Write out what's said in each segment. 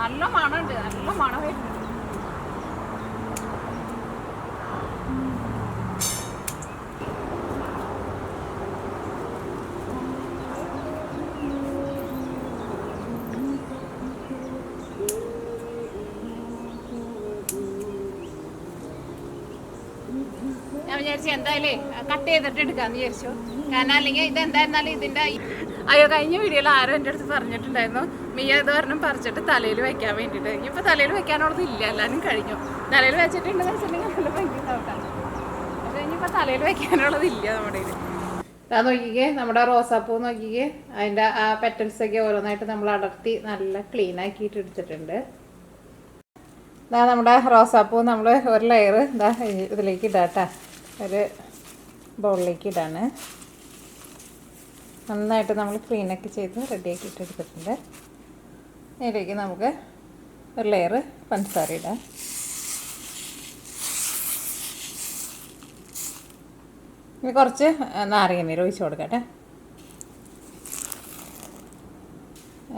നല്ല മണമുണ്ട്, നല്ല മണം വരുന്നുണ്ട്. ഞാൻ വിചാരിച്ചു എന്തായാലും കട്ട് ചെയ്തിട്ട് എടുക്കാമെന്ന് വിചാരിച്ചു. കാരണം അല്ലെങ്കിൽ ഇതെന്തായിരുന്നാലും ഇതിൻ്റെ അയ്യോ കഴിഞ്ഞ വീഡിയോയിൽ ആരും എൻ്റെ അടുത്ത് പറഞ്ഞിട്ടുണ്ടായിരുന്നു മിയ ഇത് പറഞ്ഞും പറിച്ചിട്ട് തലയിൽ വെക്കാൻ വേണ്ടിയിട്ട്. ഇനിയിപ്പോൾ തലയിൽ വെക്കാനുള്ളത് ഇല്ല, എല്ലാവരും കഴിഞ്ഞു. തലയിൽ വെച്ചിട്ടുണ്ടെന്ന് വെച്ചിട്ടുണ്ടെങ്കിൽ നല്ല ഭംഗിയുണ്ടാവട്ടെ. പക്ഷേ ഇനിയിപ്പോൾ തലയിൽ വെക്കാനുള്ളതില്ല നമ്മുടെ ഇത്. അതാ നോക്കിക്കേ, നമ്മുടെ റോസാപ്പൂ നോക്കിക്കേ, അതിൻ്റെ ആ പെറ്റൽസൊക്കെ ഓരോന്നായിട്ട് നമ്മൾ അടർത്തി നല്ല ക്ലീൻ ആക്കിയിട്ട് എടുത്തിട്ടുണ്ട്. ഇതാ നമ്മുടെ റോസാപ്പൂ നമ്മൾ ഒരു ലെയർ ഇതാ ഇതിലേക്ക് ഇടാട്ടാ, ഒരു ബൗളിലേക്ക് ഇടാണ്. നന്നായിട്ട് നമ്മൾ ക്ലീനൊക്കെ ചെയ്ത് റെഡിയാക്കിയിട്ട് എടുത്തിട്ടുണ്ട്. ഇതിലേക്ക് നമുക്ക് ഒരു ലെയർ പഞ്ചസാര ഇടാം. ഇനി കുറച്ച് നാരങ്ങനീര് ഒഴിച്ച് കൊടുക്കട്ടെ.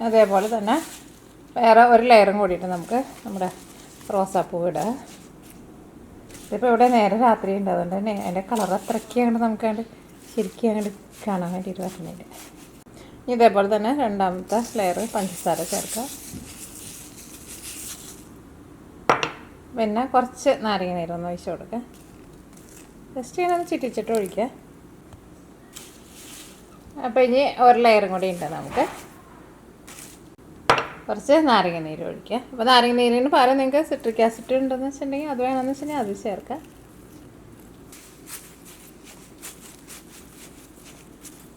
അതേപോലെ തന്നെ വേറെ ഒരു ലെയറും കൂടിയിട്ട് നമുക്ക് നമ്മുടെ റോസാപ്പൂ ഇടുക. ഇതിപ്പോൾ ഇവിടെ നേരെ രാത്രി ഉണ്ട്, അതുകൊണ്ട് തന്നെ അതിൻ്റെ കളർ അത്രയ്ക്ക് അങ്ങോട്ട് നമുക്ക് അങ്ങോട്ട് ശരിക്കും അങ്ങോട്ട് കാണാൻ വേണ്ടിയിട്ട് പറ്റുന്നില്ല. ഇതേപോലെ തന്നെ രണ്ടാമത്തെ ലെയർ പഞ്ചസാര ചേർക്കുക. പിന്നെ കുറച്ച് നാരങ്ങ നീരൊന്ന് ഒഴിച്ച് കൊടുക്കുക. ജസ്റ്റ് ഇങ്ങനെ ഒന്ന് ചിറ്റിച്ചിട്ട് ഒഴിക്കുക. അപ്പോൾ ഇനി ഒരു ലെയറും കൂടി ഉണ്ട്, നമുക്ക് കുറച്ച് നാരങ്ങ നീര് ഒഴിക്കുക. അപ്പോൾ നാരങ്ങ നീരിന് പകരം നിങ്ങൾക്ക് സിട്രിക് ആസിഡ് ഉണ്ടെന്ന് വെച്ചിട്ടുണ്ടെങ്കിൽ അത് വേണമെന്ന് വെച്ചിട്ടുണ്ടെങ്കിൽ അത് ചേർക്കുക.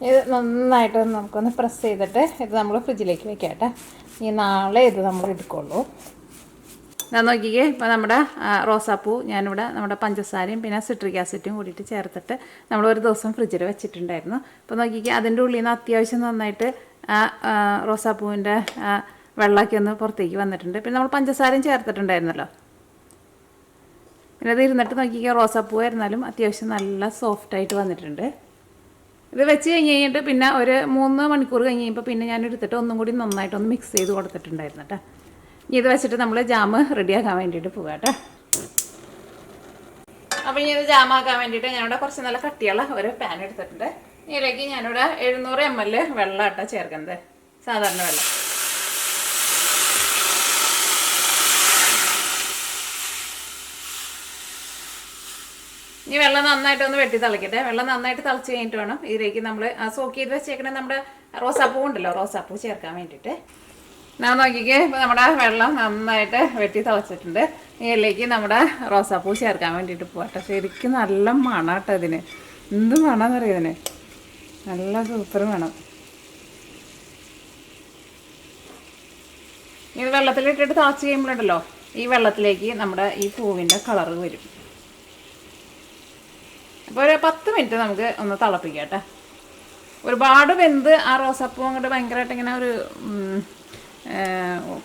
ഇത് നന്നായിട്ട് നമുക്കൊന്ന് പ്രസ് ചെയ്തിട്ട് ഇത് നമ്മൾ ഫ്രിഡ്ജിലേക്ക് വെക്കാം കേട്ടോ. ഇനി നാളെ ഇത് നമ്മൾ എടുക്കുള്ളൂ. ഞാൻ നോക്കിക്കേ, ഇപ്പോൾ നമ്മുടെ റോസാപ്പൂ ഞാനിവിടെ നമ്മുടെ പഞ്ചസാരയും പിന്നെ സിട്രിക് ആസിഡും കൂടിയിട്ട് ചേർത്തിട്ട് നമ്മൾ ഒരു ദിവസം ഫ്രിഡ്ജിൽ വെച്ചിട്ടുണ്ടായിരുന്നു. അപ്പോൾ നോക്കിക്കേ, അതിൻ്റെ ഉള്ളിൽ നിന്ന് അത്യാവശ്യം നന്നായിട്ട് റോസാപ്പൂവിൻ്റെ വെള്ളമൊക്കെ ഒന്ന് പുറത്തേക്ക് വന്നിട്ടുണ്ട്. പിന്നെ നമ്മൾ പഞ്ചസാരയും ചേർത്തിട്ടുണ്ടായിരുന്നല്ലോ. പിന്നെ അത് ഇരുന്നിട്ട് നോക്കിക്കുക, റോസാപ്പൂ ആയിരുന്നാലും അത്യാവശ്യം നല്ല സോഫ്റ്റായിട്ട് വന്നിട്ടുണ്ട്. ഇത് വെച്ച് കഴിഞ്ഞിട്ട് പിന്നെ ഒരു 3 മണിക്കൂർ കഴിഞ്ഞ് കഴിയുമ്പോൾ പിന്നെ ഞാൻ എടുത്തിട്ട് ഒന്നും കൂടി നന്നായിട്ടൊന്ന് മിക്സ് ചെയ്ത് കൊടുത്തിട്ടുണ്ടായിരുന്നു കേട്ടോ. ഇനി ഇത് വെച്ചിട്ട് നമ്മൾ ജാം റെഡിയാക്കാൻ വേണ്ടിയിട്ട് പോകാം കേട്ടോ. അപ്പോൾ ഇനി ഇത് ജാമാക്കാൻ വേണ്ടിയിട്ട് ഞാനിവിടെ കുറച്ച് നല്ല കട്ടിയുള്ള ഒരു പാൻ എടുത്തിട്ടുണ്ട്. ഇതിലേക്ക് ഞാനിവിടെ 700 ml വെള്ളം കേട്ടോ ചേർക്കുന്നത്, സാധാരണ വെള്ളം. ഇനി വെള്ളം നന്നായിട്ടൊന്ന് വെട്ടി തിളക്കട്ടെ. വെള്ളം നന്നായിട്ട് തിളച്ച് കഴിഞ്ഞിട്ട് വേണം ഇതിലേക്ക് നമ്മൾ സോക്ക് ചെയ്ത് വെച്ചേക്കണേ നമ്മുടെ റോസാപ്പൂ ഉണ്ടല്ലോ, റോസാപ്പൂ ചേർക്കാൻ വേണ്ടിയിട്ട്. ഞാൻ നോക്കിക്കേ, ഇപ്പോൾ നമ്മുടെ വെള്ളം നന്നായിട്ട് വെട്ടി തിളച്ചിട്ടുണ്ട്. ഇതിലേക്ക് നമ്മുടെ റോസാപ്പൂ ചേർക്കാൻ വേണ്ടിയിട്ട് പോകട്ടെ. ശരിക്കും നല്ല മണം കേട്ടോ ഇതിന്. എന്ത് മണമെന്ന് അറിയാം ഇതിന്, നല്ല സൂപ്പർ മണം. ഇത് വെള്ളത്തിലിട്ടിട്ട് തിളച്ച് കഴിയുമ്പോഴുണ്ടല്ലോ ഈ വെള്ളത്തിലേക്ക് നമ്മുടെ ഈ പൂവിൻ്റെ കളറ് വരും. അപ്പോൾ ഒരു 10 മിനിറ്റ് നമുക്ക് ഒന്ന് തിളപ്പിക്കാം കേട്ടോ. ഒരുപാട് വെന്ത് ആ റോസാപ്പൂ അങ്ങോട്ട് ഭയങ്കരമായിട്ട് ഇങ്ങനെ ഒരു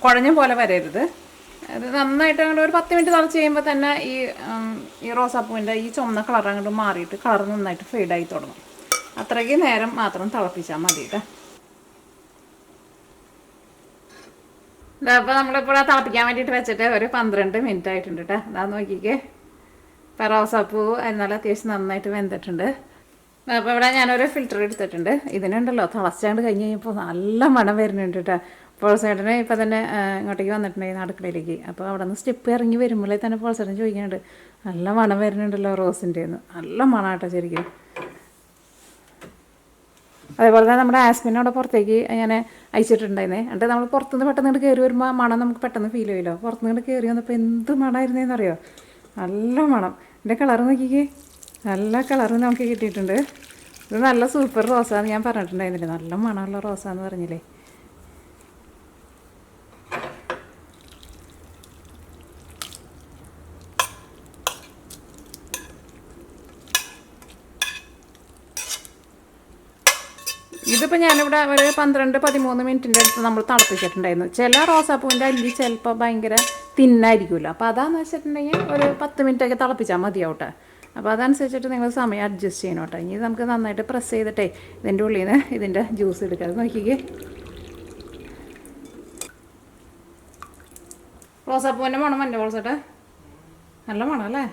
കുഴഞ്ഞ പോലെ വരരുത്. അത് നന്നായിട്ട് അങ്ങോട്ട് ഒരു 10 മിനിറ്റ് തിളച്ച് കഴിയുമ്പോൾ തന്നെ ഈ റോസാപ്പൂവിൻ്റെ ഈ ചുവന്ന കളർ അങ്ങോട്ട് മാറിയിട്ട് കളർ നന്നായിട്ട് ഫെയ്ഡായി തുടങ്ങും. അത്രയ്ക്ക് നേരം മാത്രം തിളപ്പിച്ചാൽ മതി കേട്ടോ. അപ്പോൾ നമ്മളിപ്പോൾ തിളപ്പിക്കാൻ വേണ്ടിയിട്ട് വെച്ചിട്ട് ഒരു 12 മിനിറ്റ് ആയിട്ടുണ്ട് കേട്ടോ. അതാ നോക്കിക്കേ, ഇപ്പോൾ റോസാപ്പൂ എന്നാലും അത്യാവശ്യം നന്നായിട്ട് വെന്തിട്ടുണ്ട്. അപ്പോൾ ഇവിടെ ഞാനൊരു ഫിൽറ്റർ എടുത്തിട്ടുണ്ട്. ഇതിനുണ്ടല്ലോ തിളച്ചാണ്ട് കഴിഞ്ഞ് കഴിഞ്ഞപ്പോൾ നല്ല മണം വരുന്നുണ്ട് കേട്ടോ. പോൾസേട്ടന് ഇപ്പം തന്നെ ഇങ്ങോട്ടേക്ക് വന്നിട്ടുണ്ടായിരുന്നു അടുക്കളയിലേക്ക്. അപ്പോൾ അവിടെ നിന്ന് സ്റ്റെപ്പ് ഇറങ്ങി വരുമ്പോഴേ തന്നെ പോൾസേട്ടൻ ചോദിക്കുന്നുണ്ട്, നല്ല മണം വരുന്നുണ്ടല്ലോ റോസിൻ്റെ എന്ന്. നല്ല മണം കേട്ടോ ശരിക്കും. അതേപോലെ തന്നെ നമ്മുടെ ആസ്മിൻ അവിടെ പുറത്തേക്ക് ഞാൻ അയച്ചിട്ടുണ്ടായിരുന്നേ. എന്നിട്ട് നമ്മൾ പുറത്തുനിന്ന് പെട്ടെന്ന് കയറി വരുമ്പോൾ മണം നമുക്ക് പെട്ടെന്ന് ഫീൽ ചെയ്യുമല്ലോ. പുറത്തുനിന്ന് കയറി വന്നപ്പോൾ എന്ത് മണമായിരുന്നേന്നറിയോ, നല്ല മണം. എൻ്റെ കളർ നോക്കിക്കേ, നല്ല കളറ് നമുക്ക് കിട്ടിയിട്ടുണ്ട്. ഇത് നല്ല സൂപ്പർ റോസാന്ന് ഞാൻ പറഞ്ഞിട്ടുണ്ടായിരുന്നില്ലേ, നല്ല മണമുള്ള റോസാന്ന് പറഞ്ഞില്ലേ. ഇതിപ്പോൾ ഞാനിവിടെ ഒരു 12-13 മിനിറ്റിൻ്റെ അടുത്ത് നമ്മൾ തിളപ്പിച്ചിട്ടുണ്ടായിരുന്നു. ചില റോസാപ്പൂവിൻ്റെ അല്ലി ചിലപ്പോൾ ഭയങ്കര തിന്നായിരിക്കുമല്ലോ. അപ്പോൾ അതാണെന്ന് വെച്ചിട്ടുണ്ടെങ്കിൽ ഒരു 10 മിനിറ്റൊക്കെ തിളപ്പിച്ചാൽ മതിയാവട്ടെ. അപ്പോൾ അതനുസരിച്ചിട്ട് നിങ്ങൾ സമയം അഡ്ജസ്റ്റ് ചെയ്യണം കേട്ടോ. ഇനി നമുക്ക് നന്നായിട്ട് പ്രസ് ചെയ്തിട്ടേ ഇതിൻ്റെ ഉള്ളിൽ നിന്ന് ഇതിൻ്റെ ജ്യൂസ് എടുക്കുക. അത് നോക്കിക്കേ, റോസാപ്പൂവിൻ്റെ മണം മഞ്ഞ പോൾസട്ടെ നല്ല മണം അല്ലേ?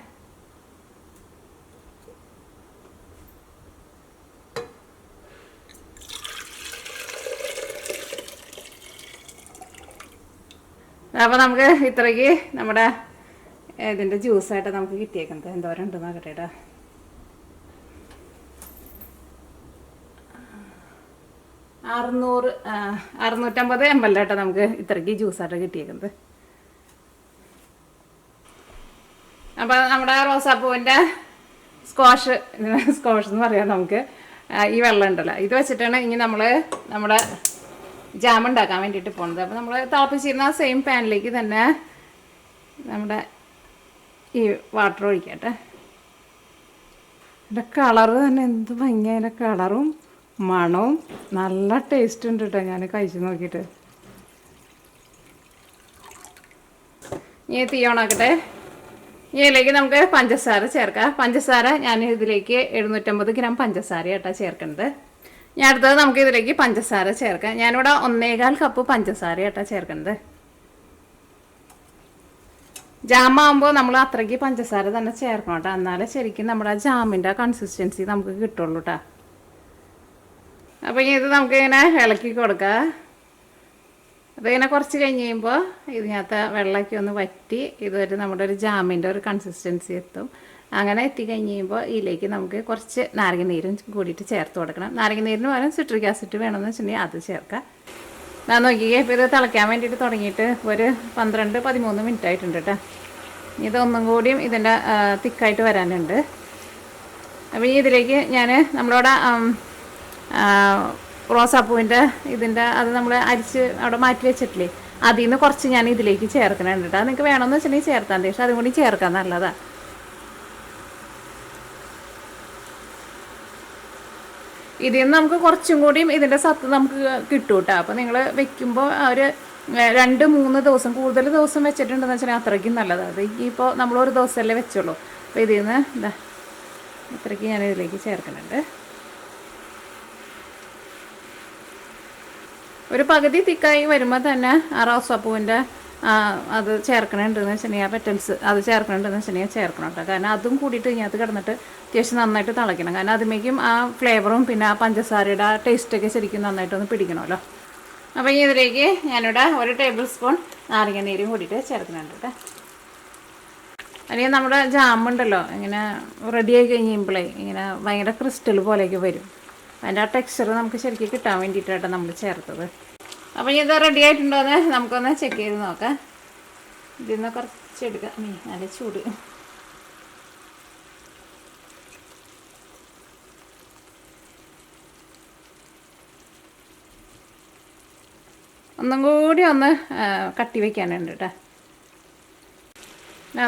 അപ്പോൾ നമുക്ക് ഇത്രയ്ക്ക് നമ്മുടെ ഇതിൻ്റെ ജ്യൂസായിട്ട് നമുക്ക് കിട്ടിയേക്കുന്നത് എന്തോരം ഉണ്ട് നോക്കട്ടെ കേട്ടോ. 650 ml കേട്ടോ നമുക്ക് ഇത്രയ്ക്ക് ജ്യൂസായിട്ട് കിട്ടിയേക്കുന്നത്. അപ്പോൾ നമ്മുടെ റോസാപ്പൂവിൻ്റെ സ്ക്വാഷ് എന്ന് പറയാം നമുക്ക്. ഈ വെള്ളം ഉണ്ടല്ലോ ഇത് വെച്ചിട്ടാണ് ഇനി നമ്മൾ നമ്മുടെ ജാം ഉണ്ടാക്കാൻ വേണ്ടിയിട്ട് പോകുന്നത്. അപ്പോൾ നമ്മൾ തിളപ്പിച്ചിരുന്ന സെയിം പാനിലേക്ക് തന്നെ നമ്മുടെ ഈ വാട്ടർ ഒഴിക്കട്ടെ. ഇതിൻ്റെ കളറ് തന്നെ എന്ത് ഭംഗിയാ, അതിൻ്റെ കളറും മണവും നല്ല ടേസ്റ്റ് ഉണ്ട് കേട്ടോ. ഞാൻ കഴിച്ച് നോക്കിയിട്ട്. ഇനി തീ ഓണാക്കട്ടെ. ഇതിലേക്ക് നമുക്ക് പഞ്ചസാര ചേർക്കാം. പഞ്ചസാര ഞാൻ ഇതിലേക്ക് 750 ഗ്രാം പഞ്ചസാര കേട്ടോ ചേർക്കേണ്ടത്. ഞാൻ അടുത്തത് നമുക്ക് ഇതിലേക്ക് പഞ്ചസാര ചേർക്കാം. ഞാനിവിടെ 1.25 കപ്പ് പഞ്ചസാര കേട്ടോ ചേർക്കേണ്ടത്. ജാമാകുമ്പോൾ നമ്മൾ അത്രയ്ക്ക് പഞ്ചസാര തന്നെ ചേർക്കണം കേട്ടോ, എന്നാലേ ശരിക്കും നമ്മുടെ ജാമിൻ്റെ കൺസിസ്റ്റൻസി നമുക്ക് കിട്ടുള്ളൂ കേട്ടോ. അപ്പോൾ ഇനി ഇത് നമുക്കിങ്ങനെ ഇളക്കി കൊടുക്കാം. അപ്പോൾ ഇങ്ങനെ കുറച്ച് കഴിഞ്ഞ് കഴിയുമ്പോൾ ഇതിനകത്ത് വെള്ളമൊക്കെ ഒന്ന് വറ്റി ഇതുവരെ നമ്മുടെ ഒരു ജാമിൻ്റെ ഒരു കൺസിസ്റ്റൻസി എത്തും. അങ്ങനെ എത്തിക്കഴിഞ്ഞ് കഴിയുമ്പോൾ ഇതിലേക്ക് നമുക്ക് കുറച്ച് നാരങ്ങ നീരും കൂടിയിട്ട് ചേർത്ത് കൊടുക്കണം. നാരങ്ങ നീരിന് പകരം സിട്രിക് ആസിഡ് വേണമെന്ന് വെച്ചിട്ടുണ്ടെങ്കിൽ അത് ചേർക്കാം. ഞാൻ നോക്കിയേ ഇപ്പോൾ ഇത് തിളയ്ക്കാൻ വേണ്ടിയിട്ട് തുടങ്ങിയിട്ട് ഒരു 12-13 മിനിറ്റ് ആയിട്ടുണ്ട് കേട്ടോ. ഇതൊന്നും കൂടിയും ഇതിൻ്റെ തിക്കായിട്ട് വരാനുണ്ട്. അപ്പോൾ ഈ ഇതിലേക്ക് ഞാൻ നമ്മളവിടെ റോസാപ്പൂവിൻ്റെ ഇതിൻ്റെ അത് നമ്മൾ അരിച്ച് അവിടെ മാറ്റി വെച്ചിട്ടില്ലേ, അതിൽ നിന്ന് കുറച്ച് ഞാൻ ഇതിലേക്ക് ചേർക്കണുണ്ട് കേട്ടോ. നിങ്ങൾക്ക് വേണമെന്ന് വെച്ചിട്ടുണ്ടെങ്കിൽ ചേർത്താൽ പക്ഷേ അതും കൂടി ചേർക്കാൻ നല്ലതാണ്. ഇതിൽ നിന്ന് നമുക്ക് കുറച്ചും കൂടിയും ഇതിൻ്റെ സത്ത് നമുക്ക് കിട്ടും കേട്ടോ. അപ്പോൾ നിങ്ങൾ വെക്കുമ്പോൾ ഒരു 2-3 ദിവസം കൂടുതൽ ദിവസം വെച്ചിട്ടുണ്ടെന്ന് വെച്ചാൽ അത്രയ്ക്കും നല്ലതാണ്. അത് ഇപ്പോൾ നമ്മളൊരു ദിവസമല്ലേ വെച്ചുള്ളൂ. അപ്പോൾ ഇതിൽ നിന്ന് എന്താ ഇത്രയ്ക്ക് ഞാൻ ഇതിലേക്ക് ചേർക്കുന്നുണ്ട്. ഒരു പകുതി തിക്കായി വരുമ്പോൾ തന്നെ ആ റോസാപ്പൂവിൻ്റെ അത് ചേർക്കണുണ്ടെന്ന് വെച്ചിട്ടുണ്ടെങ്കിൽ ആ പെറ്റൽസ് അത് ചേർക്കണുണ്ടെന്ന് വെച്ചിട്ടുണ്ടെങ്കിൽ ചേർക്കണം കേട്ടോ. കാരണം അതും കൂടിയിട്ട് ഇതിനകത്ത് കിടന്നിട്ട് അത്യാവശ്യം നന്നായിട്ട് തിളയ്ക്കണം. കാരണം അതിലേക്കും ആ ഫ്ലേവറും പിന്നെ ആ പഞ്ചസാരയുടെ ആ ടേസ്റ്റൊക്കെ ശരിക്കും നന്നായിട്ടൊന്ന് പിടിക്കണമല്ലോ. അപ്പോൾ ഇതിലേക്ക് ഞാനിവിടെ 1 ടേബിൾ സ്പൂൺ നാരങ്ങ നീരും കൂടിയിട്ട് ചേർക്കുന്നുണ്ട് കേട്ടോ. അല്ലെങ്കിൽ നമ്മുടെ ജാമുണ്ടല്ലോ ഇങ്ങനെ റെഡിയായി കഴിയുമ്പോഴേ ഇങ്ങനെ ഭയങ്കര ക്രിസ്റ്റൽ പോലെയൊക്കെ വരും. അതിൻ്റെ ആ ടെക്സ്ചർ നമുക്ക് ശരിക്കും കിട്ടാൻ വേണ്ടിയിട്ടാണ് നമ്മൾ ചേർത്തത്. അപ്പോൾ ഇത് റെഡി ആയിട്ടുണ്ടോ എന്ന് നമുക്കൊന്ന് ചെക്ക് ചെയ്ത് നോക്കാം. ഇതിൽ നിന്ന് കുറച്ച് എടുക്കാം. നല്ല ചൂട്. ഒന്നും കൂടി ഒന്ന് കട്ടി വയ്ക്കാനുണ്ട് കേട്ടോ. ഞാൻ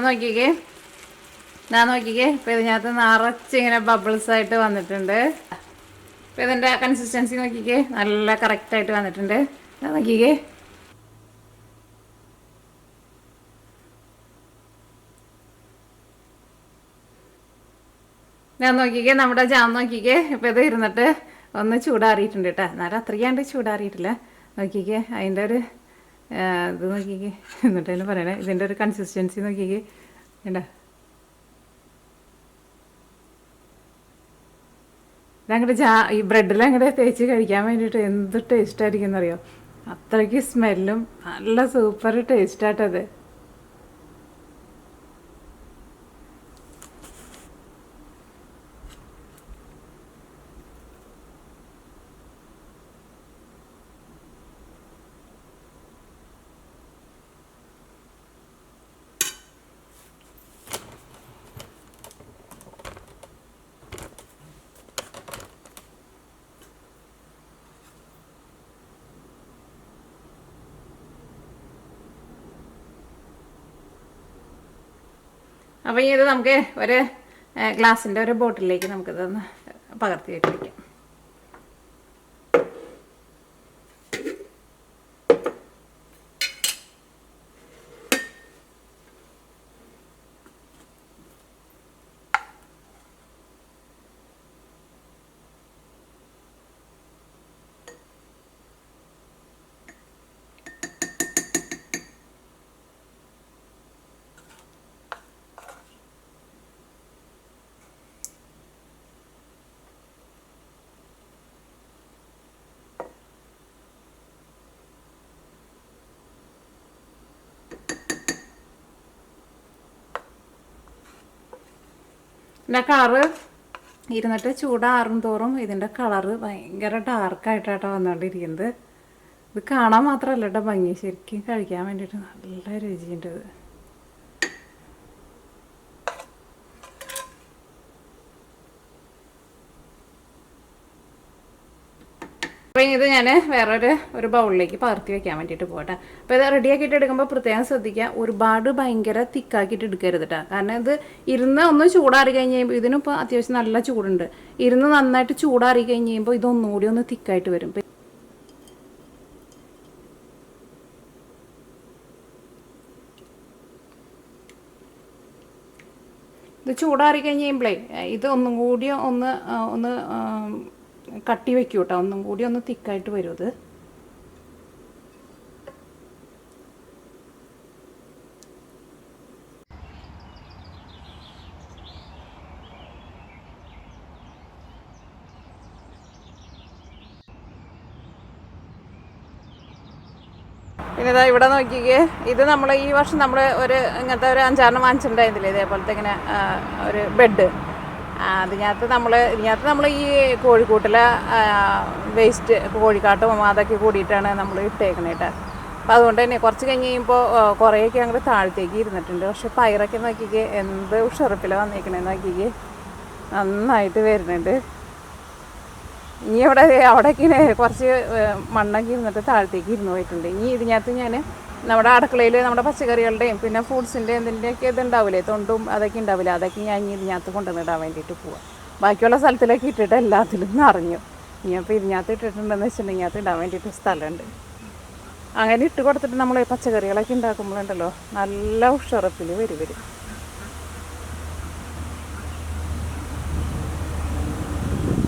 നോക്കിക്കേ ഇപ്പോൾ ഇതിനകത്ത് നിറച്ചിങ്ങനെ ബബിൾസായിട്ട് വന്നിട്ടുണ്ട്. അപ്പോൾ ഇതിൻ്റെ കൺസിസ്റ്റൻസി നോക്കിക്കേ, നല്ല കറക്റ്റായിട്ട് വന്നിട്ടുണ്ട്. നോക്കിക്കേ, ഞാൻ നോക്കിക്കേ നമ്മുടെ ജാം നോക്കിക്കേ. ഇപ്പോൾ ഇത് ഇരുന്നിട്ട് ഒന്ന് ചൂടാറിയിട്ടുണ്ട് കേട്ടോ. എന്നാലും അത്രയ്ക്കാണ്ട് ചൂടാറിയിട്ടില്ല. നോക്കിക്കേ അതിൻ്റെ ഒരു ഇത് നോക്കിക്കേ. എന്നിട്ടതിന് പറയണേ ഇതിൻ്റെ ഒരു കൺസിസ്റ്റൻസി നോക്കിക്കേ. വേണ്ട ഇതങ്ങോട്ട് ഈ ബ്രെഡിൽ അങ്ങോട്ട് തേച്ച് കഴിക്കാൻ വേണ്ടിയിട്ട് എന്ത് ടേസ്റ്റായിരിക്കും എന്നറിയോ. അത്രയ്ക്ക് സ്മെല്ലും നല്ല സൂപ്പർ ടേസ്റ്റായിട്ടത്. അപ്പോൾ ഇത് നമുക്ക് ഒരു ഗ്ലാസിൻ്റെ ഒരു ബോട്ടിലേക്ക് നമുക്കിതൊന്ന് പകർത്തി വയ്ക്കാം. പിന്നെ കളറ് ഇരുന്നിട്ട് ചൂടാറും തോറും ഇതിൻ്റെ കളറ് ഭയങ്കര ഡാർക്കായിട്ടാട്ടോ വന്നുകൊണ്ടിരിക്കുന്നത്. ഇത് കാണാൻ മാത്രമല്ല കേട്ടോ ഭംഗി, ശരിക്കും കഴിക്കാൻ വേണ്ടിയിട്ട് നല്ല രുചിയുണ്ട് ഇത്. അപ്പോൾ ഇത് ഞാൻ ഒരു ബൗളിലേക്ക് പകർത്തി വെക്കാൻ വേണ്ടിയിട്ട് പോകട്ടെ. അപ്പോൾ ഇത് റെഡിയാക്കിയിട്ട് എടുക്കുമ്പോൾ പ്രത്യേകം ശ്രദ്ധിക്കുക, ഒരുപാട് ഭയങ്കര തിക്കാക്കിയിട്ട് എടുക്കരുത് കേട്ടോ. കാരണം ഇത് ഇരുന്ന് ഒന്ന് ചൂടാറി കഴിഞ്ഞ് കഴിയുമ്പോൾ, ഇതിനിപ്പോൾ അത്യാവശ്യം നല്ല ചൂടുണ്ട്, ഇരുന്ന് നന്നായിട്ട് ചൂടാറി കഴിഞ്ഞ് കഴിയുമ്പോൾ ഇതൊന്നുകൂടി ഒന്ന് തിക്കായിട്ട് വരും. ഇത് ചൂടാറി കഴിഞ്ഞ് കഴിയുമ്പോഴേ ഇത് ഒന്നും കൂടി ഒന്ന് കട്ടി വെക്കൂ കേട്ടോ, ഒന്നും കൂടി ഒന്ന് തിക്കായിട്ട് വരും ഇത്. പിന്നെ ഇതാ ഇവിടെ നോക്കിക്കേ, ഇത് നമ്മൾ ഈ വർഷം നമ്മൾ ഇങ്ങനത്തെ ഒരു 5-6 വാങ്ങിച്ചിട്ടുണ്ടായിരുന്നില്ലേ ഇതേപോലത്തെ ഇങ്ങനെ ഒരു ബെഡ്. ഇതിനകത്ത് നമ്മൾ ഈ കോഴിക്കൂട്ടിലെ വേസ്റ്റ്, കോഴിക്കാട്ടും അതൊക്കെ കൂടിയിട്ടാണ് നമ്മൾ ഇട്ടേക്കണേ കേട്ടോ. അപ്പോൾ അതുകൊണ്ട് തന്നെ കുറച്ച് കഴിഞ്ഞ് കഴിയുമ്പോൾ കുറേയൊക്കെ അങ്ങോട്ട് താഴത്തേക്ക് ഇരുന്നിട്ടുണ്ട്. പക്ഷെ പയറൊക്കെ നോക്കിക്കേ എന്ത് ഉഷറപ്പിൽ വന്നേക്കണേന്ന് നോക്കിക്കേ, നന്നായിട്ട് വരുന്നുണ്ട്. ഇനി അവിടേക്ക് കുറച്ച് മണ്ണൊക്കെ ഇരുന്നിട്ട് താഴത്തേക്ക് ഇരുന്ന് പോയിട്ടുണ്ട്. ഇനി ഇതിനകത്ത് ഞാൻ നമ്മുടെ അടുക്കളയിൽ നമ്മുടെ പച്ചക്കറികളുടെയും പിന്നെ ഫ്രൂട്ട്സിൻ്റെ എന്തിൻ്റെയൊക്കെ ഇതുണ്ടാവില്ലേ, തൊണ്ടും അതൊക്കെ ഉണ്ടാവില്ല, അതൊക്കെ ഞാൻ ഇനി ഇതിനകത്ത് കൊണ്ടുവന്നിടാൻ വേണ്ടിയിട്ട് പോവാം. ബാക്കിയുള്ള സ്ഥലത്തിലേക്ക് ഇട്ടിട്ട് എല്ലാത്തിലും നിറഞ്ഞു. ഇനി അപ്പോൾ ഇതിനകത്ത് ഇട്ടിട്ടുണ്ടെന്ന് വെച്ചിട്ടുണ്ടെങ്കിൽ ഇതിനകത്ത് ഇടാൻ വേണ്ടിയിട്ട് സ്ഥലമുണ്ട്. അങ്ങനെ ഇട്ട് കൊടുത്തിട്ട് നമ്മൾ പച്ചക്കറികളൊക്കെ ഉണ്ടാക്കുമ്പോഴുണ്ടല്ലോ നല്ല ഉഷറപ്പിൽ വരും.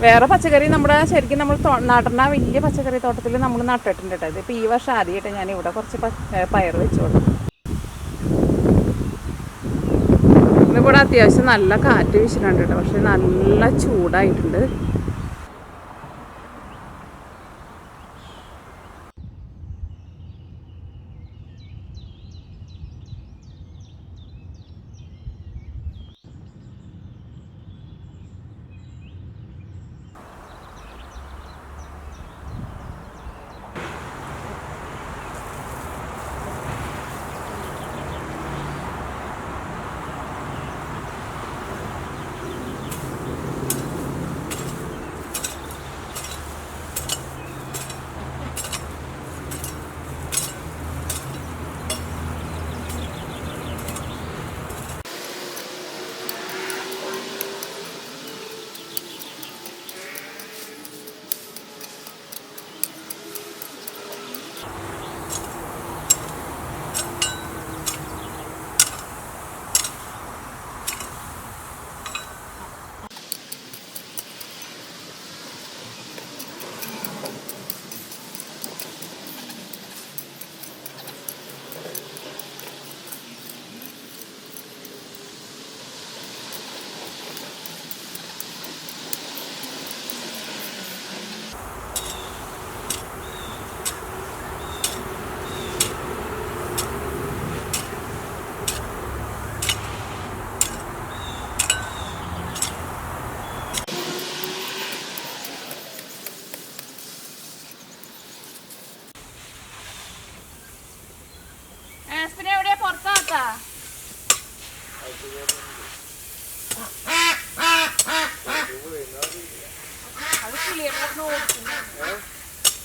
വേറെ പച്ചക്കറി നമ്മുടെ ശരിക്കും നമ്മൾ നടണ വലിയ പച്ചക്കറി തോട്ടത്തിൽ നമ്മൾ നട്ടിട്ടുണ്ട് കേട്ടോ. ഇതിപ്പോൾ ഈ വർഷം ആദ്യമായിട്ട് ഞാൻ ഇവിടെ കുറച്ച് പയർ വെച്ച് കൊടുത്തു. ഇന്നിവിടെ അത്യാവശ്യം നല്ല കാറ്റ് വീശുന്നുണ്ട് കേട്ടോ, പക്ഷെ നല്ല ചൂടായിട്ടുണ്ട്.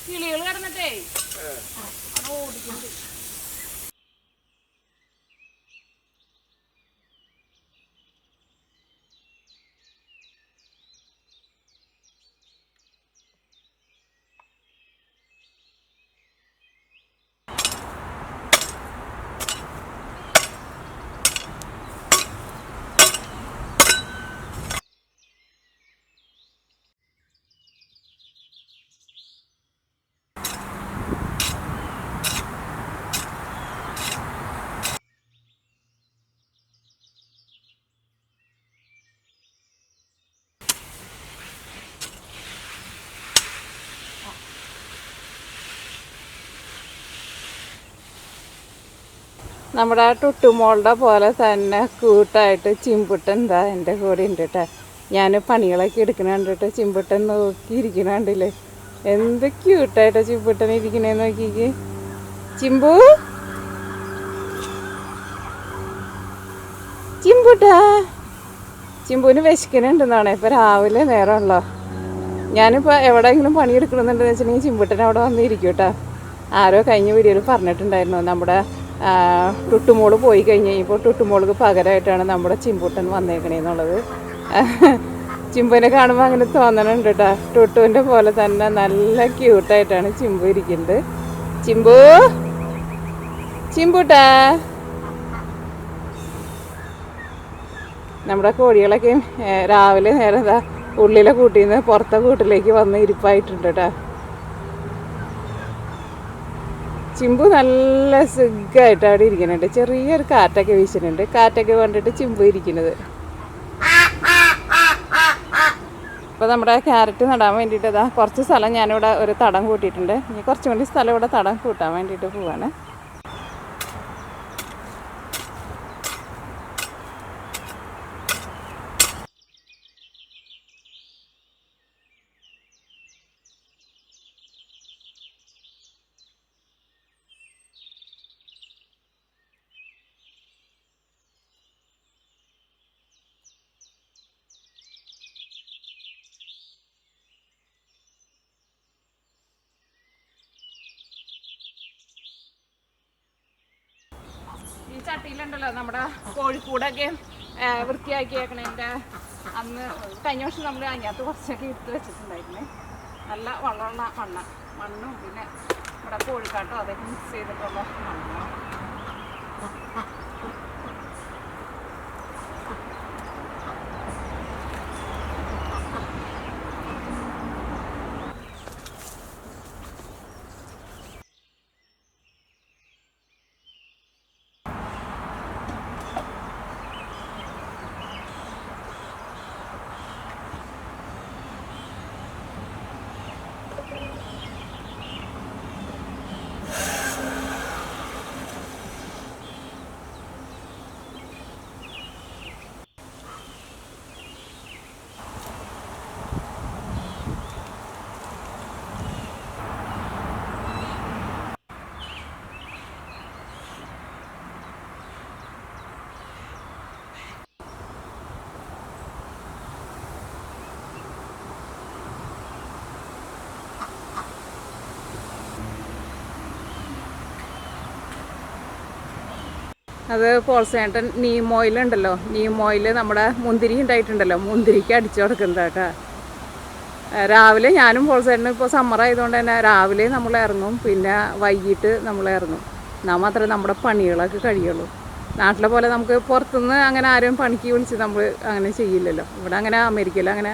കിളികൾ കിടന്നിട്ടേ അത് ഓടിക്കുന്നുണ്ട്. നമ്മുടെ ടുട്ടുമോളുടെ പോലെ തന്നെ കൂട്ടായിട്ട് ചിമ്പുട്ടൻ എന്താ എൻ്റെ കൂടെ ഉണ്ട് കേട്ടോ. ഞാൻ പണികളൊക്കെ എടുക്കണ കണ്ടിട്ട് ചിമ്പുട്ടൻ നോക്കിയിരിക്കണണ്ടില്ലേ. എന്ത് ക്യൂട്ടായിട്ടോ ചിമ്പുട്ടൻ ഇരിക്കണേന്ന് നോക്കിക്ക്. ചിമ്പു ചിമ്പുട്ടാ, ചിമ്പുവിന് വിശക്കണുണ്ടെന്നാണ്. ഇപ്പം രാവിലെ നേരമുള്ളോ. ഞാനിപ്പോൾ എവിടെയെങ്കിലും പണിയെടുക്കണമെന്നുണ്ടെന്ന് വെച്ചിട്ടുണ്ടെങ്കിൽ ചിമ്പുട്ടൻ അവിടെ വന്നിരിക്കും കേട്ടോ. ആരോ കഴിഞ്ഞ വീഡിയോയിൽ പറഞ്ഞിട്ടുണ്ടായിരുന്നു നമ്മുടെ ടുട്ടുമോള് പോയി കഴിഞ്ഞ് കഴിഞ്ഞപ്പോൾ ടുട്ടുമോൾക്ക് പകരമായിട്ടാണ് നമ്മുടെ ചിമ്പുട്ടൻ വന്നേക്കണേന്നുള്ളത്. ചിമ്പുവിനെ കാണുമ്പോൾ അങ്ങനെ തോന്നണുണ്ട് കേട്ടോ. ടുട്ടുവിൻ്റെ പോലെ തന്നെ നല്ല ക്യൂട്ടായിട്ടാണ് ചിമ്പു ഇരിക്കുന്നത്. ചിമ്പു ചിമ്പുട്ടാ, നമ്മുടെ കോഴികളൊക്കെ രാവിലെ നേരം എന്താ ഉള്ളിലെ കൂട്ടിൽ നിന്ന് പുറത്തെ കൂട്ടിലേക്ക് വന്ന് ഇരിപ്പായിട്ടുണ്ട് കേട്ടോ. ചിമ്പു നല്ല സുഖമായിട്ട് അവിടെ ഇരിക്കുന്നുണ്ട്. ചെറിയൊരു കാറ്റൊക്കെ വീശുന്നുണ്ട്. കാറ്റൊക്കെ കണ്ടിട്ട് ചിമ്പു ഇരിക്കുന്നത്. ഇപ്പോൾ നമ്മുടെ ക്യാരറ്റ് നടാൻ വേണ്ടിയിട്ട് ഇതാ കുറച്ച് സ്ഥലം ഞാനിവിടെ ഒരു തടം കൂട്ടിയിട്ടുണ്ട്. ഇനി കുറച്ചും കൂടി സ്ഥലം ഇവിടെ തടം കൂട്ടാൻ വേണ്ടിയിട്ട് പോവാണ്. ഈ ചട്ടിയിലുണ്ടല്ലോ നമ്മുടെ കോഴിക്കൂടൊക്കെ വൃത്തിയാക്കിയേക്കണേൻ്റെ അന്ന് കഴിഞ്ഞ വർഷം നമ്മൾ അതിനകത്ത് കുറച്ചൊക്കെ ഇട്ട് വെച്ചിട്ടുണ്ടായിരുന്നേ. നല്ല വളമുള്ള മണ്ണും പിന്നെ നമ്മുടെ കോഴിക്കാട്ടോ അതൊക്കെ മിക്സ് ചെയ്തിട്ടുള്ള മണ്ണാണ്. അത് പോൾസേട്ടൻ നീം ഓയിൽ ഉണ്ടല്ലോ, നീം ഓയിൽ നമ്മുടെ മുന്തിരി ഉണ്ടായിട്ടുണ്ടല്ലോ, മുന്തിരിക്ക് അടിച്ചു കൊടുക്കുന്നത് കേട്ടോ. രാവിലെ ഞാനും പോൾസേട്ടനും ഇപ്പോൾ സമ്മർ ആയതുകൊണ്ട് തന്നെ രാവിലെ നമ്മൾ ഇറങ്ങും, പിന്നെ വൈകിട്ട് നമ്മൾ ഇറങ്ങും. എന്നാൽ മാത്രമേ നമ്മുടെ പണികളൊക്കെ കഴിയുള്ളൂ. നാട്ടിലെ പോലെ നമുക്ക് പുറത്തുനിന്ന് അങ്ങനെ ആരും പണിക്ക് വിളിച്ച് നമ്മൾ അങ്ങനെ ചെയ്യില്ലല്ലോ. ഇവിടെ അങ്ങനെ അമേരിക്കയിൽ അങ്ങനെ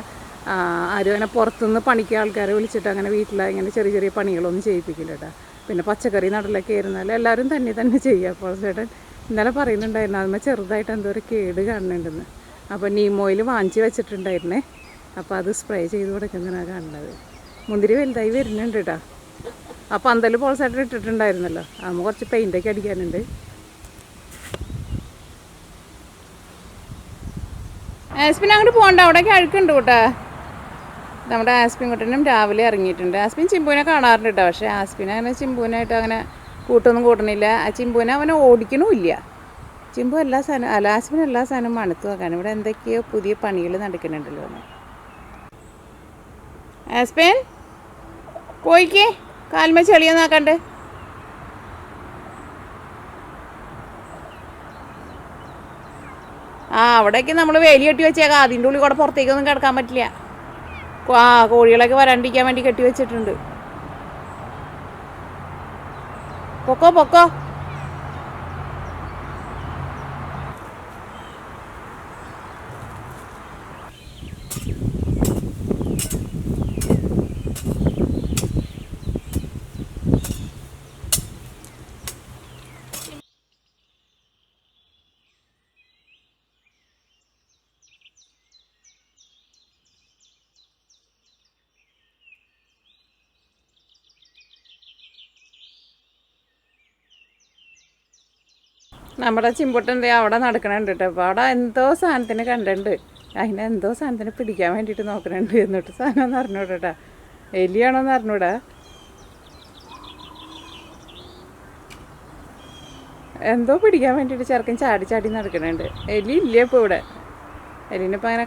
ആരും അങ്ങനെ പുറത്തുനിന്ന് പണിക്ക് ആൾക്കാരെ വിളിച്ചിട്ട് അങ്ങനെ വീട്ടിൽ ഇങ്ങനെ ചെറിയ ചെറിയ പണികളൊന്നും ചെയ്യിപ്പിക്കില്ല കേട്ടോ. പിന്നെ പച്ചക്കറി നടലൊക്കെ ആയിരുന്നാലും എല്ലാവരും തന്നെ ചെയ്യുക. പോൾസേട്ടൻ ഇന്നലെ പറയുന്നുണ്ടായിരുന്നു അതുമ്പോൾ ചെറുതായിട്ട് എന്തോ ഒരു കേട് കാണുന്നുണ്ടെന്ന്. അപ്പോൾ നീം ഓയിൽ വാങ്ങിച്ച് വെച്ചിട്ടുണ്ടായിരുന്നേ. അപ്പോൾ അത് സ്പ്രേ ചെയ്ത് കൊടുക്കുന്നതാണ് കാണുന്നത്. മുന്തിരി വലുതായി വരുന്നുണ്ട് കേട്ടോ. ആ പന്തൽ പോൾസേട്ടൻ ഇട്ടിട്ടുണ്ടായിരുന്നല്ലോ, അമ്മ കുറച്ച് പെയിൻ്റൊക്കെ അടിക്കാനുണ്ട്. ആസ്പിൻ അങ്ങോട്ട് പോകണ്ട, അവിടേക്ക് അഴുക്കുണ്ട് കേട്ടോ. നമ്മുടെ ആസ്പിൻ കുട്ടനും രാവിലെ ഇറങ്ങിയിട്ടുണ്ട്. ആസ്പിൻ ചിമ്പുവിനെ കാണാറുണ്ട് കേട്ടോ. പക്ഷേ ആസ്പിൻ അങ്ങനെ ചിമ്പുവിനായിട്ട് അങ്ങനെ കൂട്ടൊന്നും കൂട്ടണില്ല. ആ ചിമ്പുവിനെ അവനെ ഓടിക്കണമില്ല. ചിമ്പു എല്ലാ സാധനവും അല്ല, ആസ്പിൻ എല്ലാ സാധനവും മണത്ത് നോക്കാൻ. ഇവിടെ എന്തൊക്കെയോ പുതിയ പണികൾ നടക്കുന്നുണ്ടല്ലോ എന്ന്. ആസ്പിൻ പോയിക്കേ, കാൽമ ചെളിയൊന്നും ആക്കണ്ട്. അവിടേക്ക് നമ്മൾ വേലി കെട്ടി വെച്ചേക്കാം. അതിൻ്റെ ഉള്ളിൽ കൂടെ പുറത്തേക്കൊന്നും കിടക്കാൻ പറ്റില്ല. കോഴികളൊക്കെ വരാണ്ടിരിക്കാൻ വേണ്ടി കെട്ടി വെച്ചിട്ടുണ്ട്. പൊക്കോ നമ്മുടെ ചിമ്പുട്ടൻ അവിടെ നടക്കണുണ്ട് കേട്ടോ. അപ്പോൾ അവിടെ എന്തോ സാധനത്തിന് കണ്ടിട്ടുണ്ട്. അതിനെ എന്തോ സാധനത്തിന് പിടിക്കാൻ വേണ്ടിയിട്ട് നോക്കണുണ്ട്. എന്നിട്ട് സാധനം ഒന്ന് അറിഞ്ഞൂടാ കേട്ടോ. എലിയാണോന്ന് അറിഞ്ഞൂടാ. എന്തോ പിടിക്കാൻ വേണ്ടിയിട്ട് ചെറുക്കൻ ചാടി ചാടി നടക്കണുണ്ട്. എലി ഇല്ല ഇപ്പോൾ ഇവിടെ. എലിനിപ്പോൾ അങ്ങനെ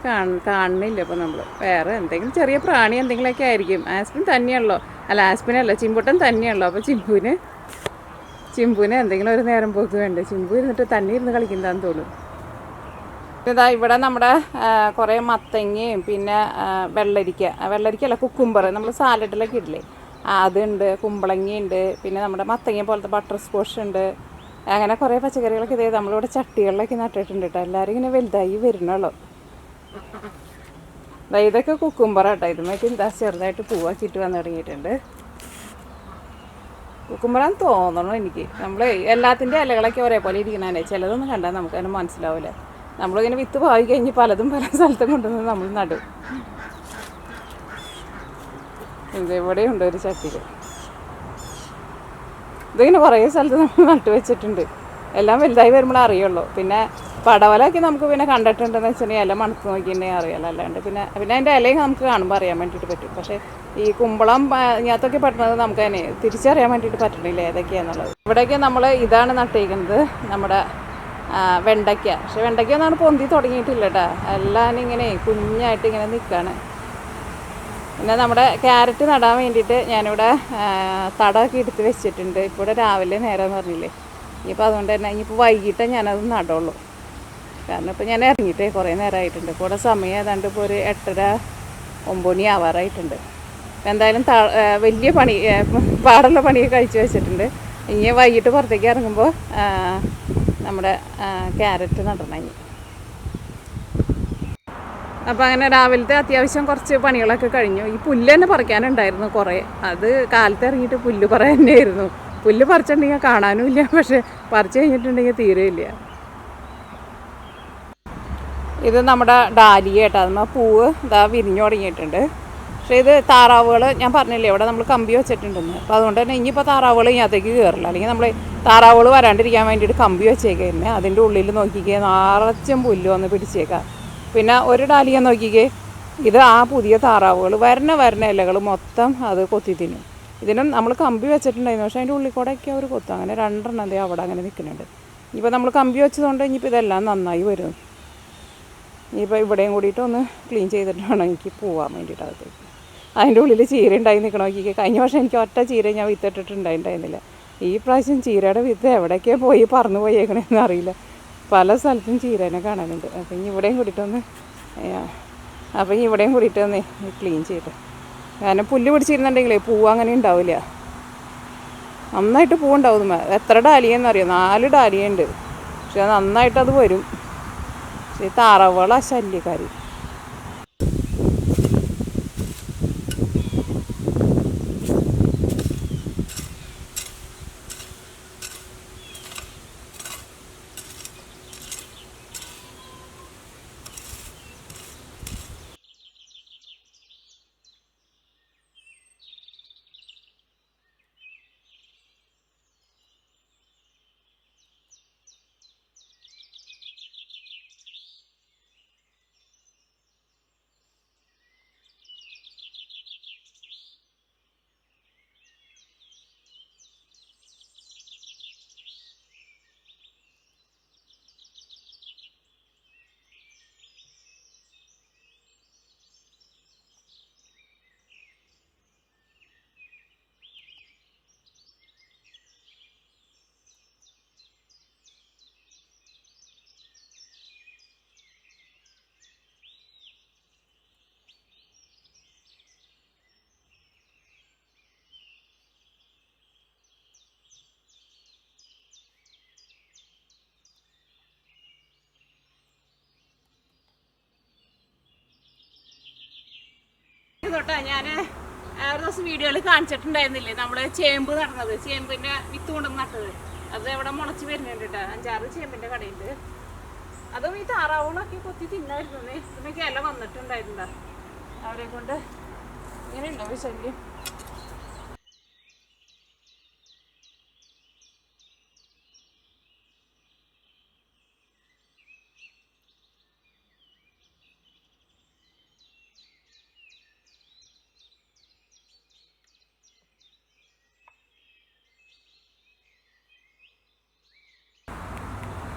കാണുന്നില്ല. ഇപ്പോൾ നമ്മൾ വേറെ എന്തെങ്കിലും ചെറിയ പ്രാണി എന്തെങ്കിലുമൊക്കെ ആയിരിക്കും. ആസ്പിൻ തന്നെയുള്ളൂ. അല്ല ആസ്പിനല്ല, ചിമ്പുട്ടൻ തന്നെയുള്ളൂ. അപ്പോൾ ചിമ്പുവിന് എന്തെങ്കിലും ഒരു നേരം പോക്ക് വേണ്ടേ. ചിമ്പു ഇരുന്നിട്ട് തന്നെ ഇരുന്ന് കളിക്കുന്നതാന്ന് തോന്നും. ഇതാ ഇവിടെ നമ്മുടെ കുറേ മത്തങ്ങയും പിന്നെ വെള്ളരിക്കല്ല കുക്കുംബർ, നമ്മൾ സാലഡിലൊക്കെ ഇടില്ലേ അതുണ്ട്, കുമ്പളങ്ങയുണ്ട്, പിന്നെ നമ്മുടെ മത്തങ്ങ പോലത്തെ ബട്ടർ സ്കോഷ് ഉണ്ട്. അങ്ങനെ കുറേ പച്ചക്കറികളൊക്കെ ഇതേ നമ്മളിവിടെ ചട്ടികളിലൊക്കെ നട്ടിട്ടുണ്ട് കേട്ടോ. എല്ലാവരും ഇങ്ങനെ വലുതായി വരുന്നുള്ളൂ. ഇതൊക്കെ കുക്കുംബറാട്ടോ. ഇതുമായിട്ട് എന്താ ചെറുതായിട്ട് പൂവാക്കിയിട്ട് വന്ന് തുടങ്ങിയിട്ടുണ്ട്. കുക്കുംബറാന്ന് തോന്നണം എനിക്ക്. നമ്മൾ എല്ലാത്തിൻ്റെ ഇലകളൊക്കെ ഒരേപോലെ ഇരിക്കണേ. ചിലതൊന്നും കണ്ടാൽ നമുക്കതിന് മനസ്സിലാവില്ല. നമ്മളിങ്ങനെ വിത്ത് പാവി കഴിഞ്ഞ് പലതും പല സ്ഥലത്തും കൊണ്ടുവന്ന് നമ്മൾ നടും. ഇതെവിടെയുണ്ട് ഒരു ചട്ടിയിൽ. ഇതിങ്ങനെ കുറേ സ്ഥലത്ത് നമ്മൾ നട്ടു വെച്ചിട്ടുണ്ട്. എല്ലാം വലുതായി വരുമ്പോൾ അറിയുള്ളൂ. പിന്നെ പടവലൊക്കെ നമുക്ക് പിന്നെ കണ്ടിട്ടുണ്ടെന്ന് വെച്ചിട്ടുണ്ടെങ്കിൽ ഇല മണത്ത് നോക്കിയിട്ടുണ്ടെങ്കിൽ അറിയാലോ. അല്ലാണ്ട് പിന്നെ അതിൻ്റെ ഇലയും നമുക്ക് കാണുമ്പോൾ അറിയാൻ വേണ്ടിയിട്ട് പറ്റും. പക്ഷേ ഈ കുമ്പളം ഇതിനകത്തൊക്കെ പെട്ടുന്നത് നമുക്ക് തന്നെ തിരിച്ചറിയാൻ വേണ്ടിയിട്ട് പറ്റണില്ല ഏതൊക്കെയാണെന്നുള്ളത്. ഇവിടെയൊക്കെ നമ്മൾ ഇതാണ് നട്ടിരിക്കുന്നത്, നമ്മുടെ വെണ്ടയ്ക്ക. പക്ഷെ വെണ്ടയ്ക്ക ഒന്നാണ് പൊന്തി തുടങ്ങിയിട്ടില്ല കേട്ടോ. എല്ലാം ഇങ്ങനെ കുഞ്ഞായിട്ട് ഇങ്ങനെ നിൽക്കുകയാണ്. പിന്നെ നമ്മുടെ ക്യാരറ്റ് നടാൻ വേണ്ടിയിട്ട് ഞാനിവിടെ തടമൊക്കെ എടുത്ത് വെച്ചിട്ടുണ്ട്. ഇപ്പോൾ ഇവിടെ രാവിലെ നേരമെന്ന് പറഞ്ഞില്ലേ. ഇനിയിപ്പോൾ അതുകൊണ്ട് തന്നെ ഇനിയിപ്പോൾ വൈകിട്ടേ ഞാനത് നടുള്ളൂ. കാരണം ഇപ്പോൾ ഞാൻ ഇറങ്ങിയിട്ടേ കുറേ നേരമായിട്ടുണ്ട്. ഇപ്പോൾ ഇവിടെ സമയം ഏതാണ്ട് ഇപ്പോൾ ഒരു 8:30-9 മണി ആവാറായിട്ടുണ്ട്. അപ്പോൾ എന്തായാലും വലിയ പാടുള്ള പണിയൊക്കെ കഴിച്ച് വെച്ചിട്ടുണ്ട്. ഇനി വൈകിട്ട് പുറത്തേക്ക് ഇറങ്ങുമ്പോൾ നമ്മുടെ ക്യാരറ്റ് നടണം ഇനി. അപ്പോൾ അങ്ങനെ രാവിലത്തെ അത്യാവശ്യം കുറച്ച് പണികളൊക്കെ കഴിഞ്ഞു. ഈ പുല്ല് തന്നെ പറിക്കാനുണ്ടായിരുന്നു കുറേ. അത് കാലത്ത് ഇറങ്ങിയിട്ട് പുല്ല് പറയാൻ തന്നെയായിരുന്നു. പുല്ല് പറിച്ചിട്ടുണ്ടെങ്കിൽ കാണാനും ഇല്ല, പക്ഷെ പറിച്ച് കഴിഞ്ഞിട്ടുണ്ടെങ്കിൽ തീരെ ഇല്ല. ഇത് നമ്മുടെ ഡാലിയ കേട്ടോ. അതുമ്പോൾ പൂവ് ഇതാ വിരിഞ്ഞു തുടങ്ങിയിട്ടുണ്ട്. പക്ഷേ ഇത് താറാവുകൾ ഞാൻ പറഞ്ഞില്ലേ ഇവിടെ നമ്മൾ കമ്പി വെച്ചിട്ടുണ്ടെന്ന്. അപ്പോൾ അതുകൊണ്ട് തന്നെ ഇനിയിപ്പോൾ താറാവുകൾ ഇതിനകത്തേക്ക് കയറില്ല. അല്ലെങ്കിൽ നമ്മൾ താറാവുകൾ വരാണ്ടിരിക്കാൻ വേണ്ടിയിട്ട് കമ്പി വെച്ചേക്കുന്നേ. അതിൻ്റെ ഉള്ളിൽ നോക്കിക്കേ നിറച്ചും പുല്ല് വന്ന് പിടിച്ചേക്കാം. പിന്നെ ഒരു ഡാലിയ നോക്കിക്കേ, ഇത് ആ പുതിയ താറാവുകൾ വരണ ഇലകൾ മൊത്തം അത് കൊത്തി തിന്നും. ഇതിനും നമ്മൾ കമ്പി വെച്ചിട്ടുണ്ടായിരുന്നു. പക്ഷേ അതിൻ്റെ ഉള്ളിൽ കൂടെയൊക്കെ അവർ കൊത്തും. അങ്ങനെ 2 എന്തേ അവിടെ അങ്ങനെ നിൽക്കുന്നുണ്ട്. ഇനിയിപ്പോൾ നമ്മൾ കമ്പി വെച്ചതുകൊണ്ട് ഇനിയിപ്പോൾ ഇതെല്ലാം നന്നായി വരും. ഇനിയിപ്പോൾ ഇവിടെയും കൂടിയിട്ട് ഒന്ന് ക്ലീൻ ചെയ്തിട്ട് വേണം എനിക്ക് പോകാൻ വേണ്ടിയിട്ട് അകത്തേക്ക്. അതിൻ്റെ ഉള്ളിൽ ചീര ഉണ്ടായി നിൽക്കണം. നോക്കിക്കേ, കഴിഞ്ഞ വർഷം എനിക്ക് ഒറ്റ ചീര ഞാൻ വിത്തിട്ടിട്ടുണ്ടായിരുന്നില്ല. ഈ പ്രാവശ്യം ചീരയുടെ വിത്ത് എവിടേക്കോ പോയി പറന്നു പോയേക്കണമെന്ന് അറിയില്ല. പല സ്ഥലത്തും ചീരനെ കാണാനുണ്ട്. അപ്പം ഇനി ഇവിടെയും കൂടിയിട്ടൊന്ന് ക്ലീൻ ചെയ്ത്. കാരണം പുല്ല് പിടിച്ചിരുന്നുണ്ടെങ്കിലേ പൂവ് അങ്ങനെ ഉണ്ടാവില്ല. നന്നായിട്ട് പൂവുണ്ടാവും. എത്ര ഡാലിയെന്നറിയോ? 4 ഡാലിയുണ്ട്. പക്ഷെ നന്നായിട്ടത് വരും. പക്ഷേ താറാവുകളാ ശല്യക്കാർ. തൊട്ടാ ഞാൻ ഒരു ദിവസം വീഡിയോയിൽ കാണിച്ചിട്ടുണ്ടായിരുന്നില്ലേ നമ്മൾ ചേമ്പ് നടന്നത്, ചേമ്പിൻ്റെ വിത്ത് കൊണ്ടുവന്ന് നട്ടത്. അത് എവിടെ മുളച്ച് വരുന്നുണ്ട് കേട്ടോ. 5-6 ചേമ്പിൻ്റെ കടയുണ്ട്. അതും ഈ താറാവുകളൊക്കെ കൊത്തി തിന്നായിരുന്നേ. ഇതിനൊക്കെ ഇല വന്നിട്ടുണ്ടായിരുന്നുണ്ടോ അവരെ കൊണ്ട്. ഇങ്ങനെ ഉണ്ടോ ശല്യം?